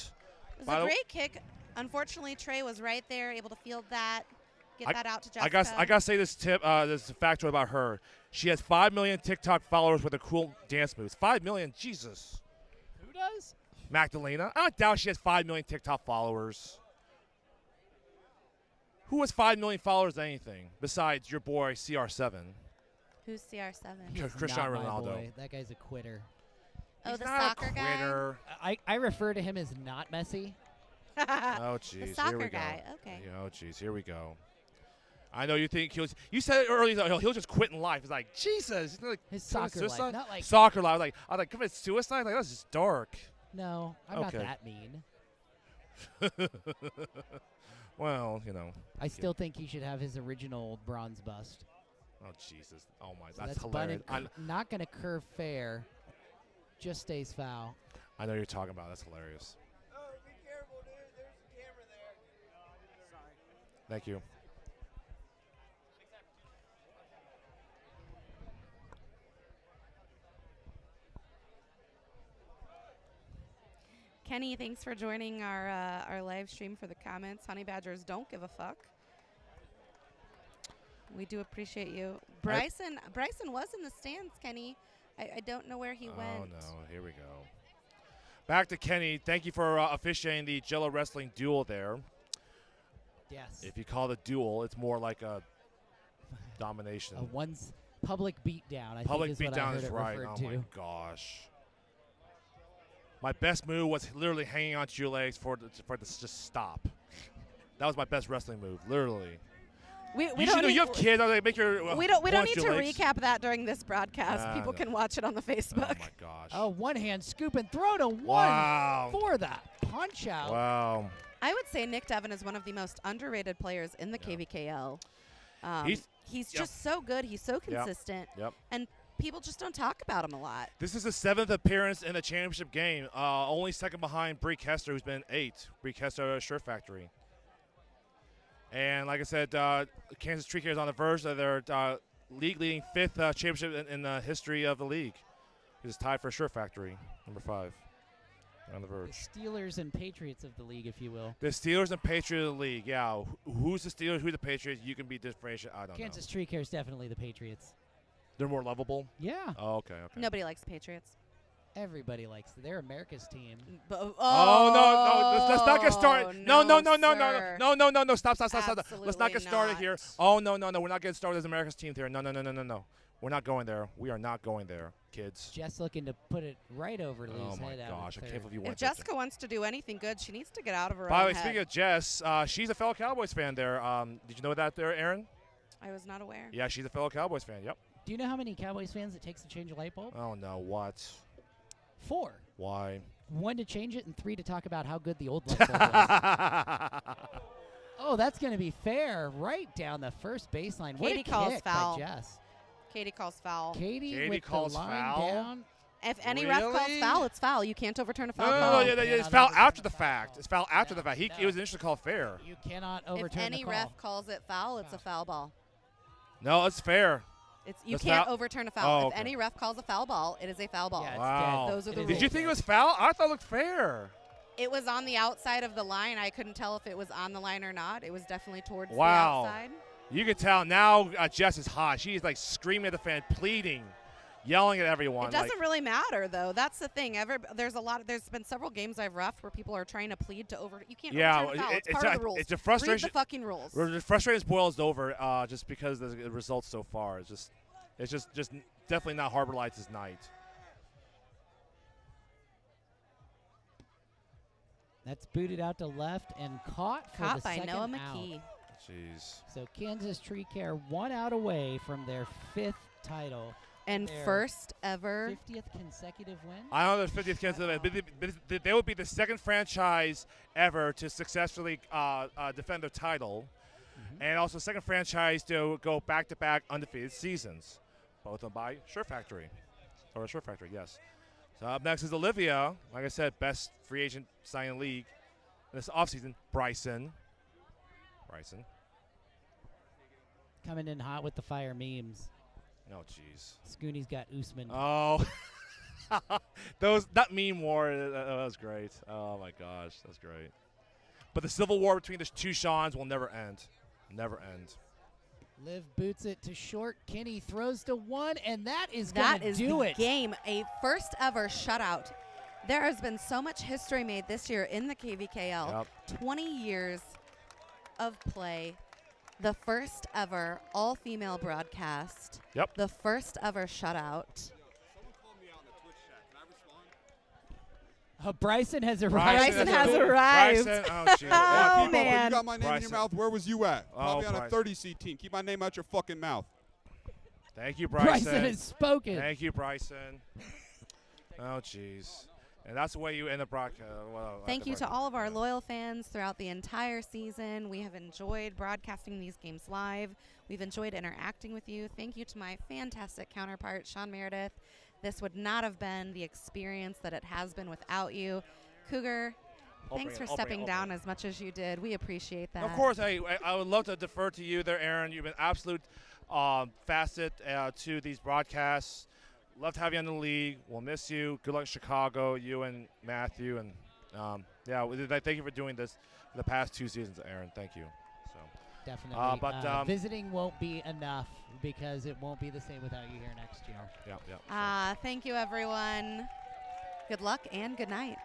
S1: It was a great kick. Unfortunately, Trey was right there, able to field that, get that out to Jessica.
S2: I gotta say this this factoid about her. She has 5 million TikTok followers with her cool dance moves. 5 million, Jesus.
S3: Who does?
S2: Magdalena. I don't doubt she has 5 million TikTok followers. Who has 5 million followers than anything besides your boy CR7?
S1: Who's CR7?
S3: He's
S2: Cristiano
S3: not my
S2: Ronaldo.
S3: boy. That guy's a quitter.
S1: Oh,
S2: He's
S1: the
S2: not
S1: soccer
S2: a
S1: guy?
S2: quitter.
S3: I refer to him as not Messi.
S2: Oh,
S1: The
S2: jeez. Here
S1: soccer
S2: we go.
S1: guy. Okay.
S2: Oh, jeez. Here we go. I know you think you said it earlier, he'll just quit in life. It's like, Jesus. Like,
S3: His soccer life,
S2: suicide?
S3: not like-
S2: Soccer life. I was like, commit suicide? Like, that's just dark.
S3: No, I'm not that mean.
S2: Well, you know.
S3: I still think he should have his original bronze bust.
S2: Oh, Jesus. Oh, my.
S3: So
S2: That's hilarious.
S3: not going to curve fair. Just stays foul.
S2: I know you're talking about. That's hilarious.
S10: Oh, be careful, dude. There's a camera there. Sorry.
S2: Thank you.
S1: Kenny, thanks for joining our live stream for the comments. Honey Badgers don't give a fuck. We do appreciate you. Bryson was in the stands, Kenny. I don't know where he went.
S2: Oh, no. Here we go. Back to Kenny. Thank you for officiating the Jello Wrestling duel there.
S3: Yes.
S2: If you call it a duel, it's more like a domination.
S3: A one's public beatdown, I
S2: Public
S3: think is what I
S2: beatdown
S3: heard
S2: is
S3: it
S2: right.
S3: referred
S2: Oh,
S3: to.
S2: my gosh. My best move was literally hanging onto your legs for it to just stop. That was my best wrestling move, literally.
S1: We
S2: you
S1: don't need,
S2: you have kids. They make your
S1: we don't need to
S2: legs.
S1: recap that during this broadcast.
S2: Ah,
S1: People
S2: no.
S1: can watch it on the Facebook.
S2: Oh, my gosh.
S3: Oh, one hand scoop and throw to one
S2: Wow.
S3: for that punch out.
S2: Wow.
S1: I would say Nick Devon is one of the most underrated players in the KVKL. He's just so good. He's so consistent.
S2: Yep.
S1: And people just don't talk about him a lot.
S2: This is his 7th appearance in the championship game. Only second behind Bree Kester, who's been 8. Bree Kester, Shirt Factory. And like I said, Kansas Tree Care is on the verge of their league-leading 5th championship in the history of the league. It is tied for Shirt Factory, number 5. On the verge.
S3: The Steelers and Patriots of the league, if you will.
S2: The Steelers and Patriots of the league, yeah. Who's the Steelers, who's the Patriots? You can be differentiated. I don't know.
S3: Kansas Tree Care is definitely the Patriots.
S2: They're more lovable?
S3: Yeah.
S2: Oh, okay.
S1: Nobody likes the Patriots.
S3: Everybody likes them. They're America's team.
S2: No. Let's not get started. No. Stop. Let's not get started here. Oh, no. We're not getting started as America's team here. No. We're not going there. We are not going there, kids.
S3: Just looking to put it right over Lou's
S2: Oh, my
S3: head.
S2: gosh. I can't believe you
S1: If
S2: went there.
S1: Jessica wants to do anything good, she needs to get out of her
S2: By the
S1: own
S2: way,
S1: head.
S2: speaking of Jess, she's a fellow Cowboys fan there. Did you know that there, Aaron?
S1: I was not aware.
S2: Yeah, she's a fellow Cowboys fan. Yep.
S3: Do you know how many Cowboys fans it takes to change a light bulb?
S2: Oh, no. What?
S3: 4.
S2: Why?
S3: 1 to change it and 3 to talk about how good the old light bulb was. Oh, that's going to be fair. Right down the first baseline. What
S1: Katie
S3: a
S1: calls
S3: kick
S1: foul.
S3: by Jess.
S1: Katie calls foul.
S3: Katie with
S2: calls
S3: the line
S2: foul?
S3: down.
S1: If any ref calls
S2: Really?
S1: foul, it's foul. You can't overturn a foul
S2: No,
S1: call.
S2: it's foul after the fact. It's foul after the fact. It was initially called fair.
S3: You cannot
S1: If
S3: overturn
S1: any
S3: the call.
S1: ref calls it foul, it's a foul ball.
S2: No, it's fair.
S1: You
S2: That's
S1: can't
S2: foul?
S1: overturn a foul.
S2: Oh,
S1: If
S2: okay.
S1: any ref calls a foul ball, it is a foul ball.
S3: Yeah, it's
S2: Wow.
S3: dead.
S1: Those are
S3: It
S1: the
S3: is
S2: Did you
S1: rules.
S2: think it was foul? I thought it looked fair.
S1: It was on the outside of the line. I couldn't tell if it was on the line or not. It was definitely towards
S2: Wow.
S1: the outside.
S2: You can tell now Jess is hot. She's like screaming at the fan, pleading, yelling at everyone.
S1: It doesn't really matter though. That's the thing. There's been several games I've refed where people are trying to plead to over. You can't overturn a foul. It's part of the rules.
S2: It's a frustration.
S1: Read the fucking rules.
S2: The frustration boils over just because of the results so far. It's just definitely not Harbor Lights' night.
S3: That's booted out to left and caught for
S1: Caught
S3: the
S1: by
S3: second
S1: Noah
S3: out.
S1: McKee.
S2: Jeez.
S3: So Kansas Tree Care 1 out away from their 5th title.
S1: And
S3: Their
S1: first ever
S3: 50th consecutive win.
S2: I don't know if 50th Kansas City, but they would be the second franchise ever to successfully defend their title, and also second franchise to go back-to-back undefeated seasons, both of them by Shirt Factory, or Shirt Factory, yes. So up next is Olivia. Like I said, best free agent signing league in this offseason. Bryson.
S3: Coming in hot with the fire memes.
S2: Oh, jeez.
S3: Scooney's got Usman.
S2: Oh. That meme war, that was great. Oh, my gosh. That's great. But the civil war between the two Seans will never end. Never end.
S3: Liv boots it to short. Kenny throws to one, and that is going to do it.
S1: Game, a first ever shutout. There has been so much history made this year in the KVKL.
S2: Yep.
S1: 20 years of play. The first ever all-female broadcast.
S2: Yep.
S1: The first ever shutout.
S3: Bryson has arrived.
S1: Bryson has arrived.
S2: Bryson, oh, jeez.
S1: Oh,
S11: You
S1: man.
S11: got my name in
S2: Bryson.
S11: your mouth. Where was you at?
S2: Oh,
S11: Probably on a
S2: Bryson.
S11: 30-seat team. Keep my name out your fucking mouth.
S2: Thank you, Bryson.
S3: Bryson has spoken.
S2: Thank you, Bryson. Oh, jeez. And that's the way you end the broadcast.
S1: Thank you to all of our loyal fans throughout the entire season. We have enjoyed broadcasting these games live. We've enjoyed interacting with you. Thank you to my fantastic counterpart, Sean Meredith. This would not have been the experience that it has been without you. Cougar, thanks for stepping down as much as you did. We appreciate that.
S2: Of course, I would love to defer to you there, Aaron. You've been absolute facet to these broadcasts. Love to have you in the league. We'll miss you. Good luck in Chicago, you and Matthew. And, thank you for doing this for the past 2 seasons, Aaron. Thank you. So,
S3: Definitely. Visiting won't be enough because it won't be the same without you here next year.
S2: Yeah.
S1: Thank you, everyone. Good luck and good night.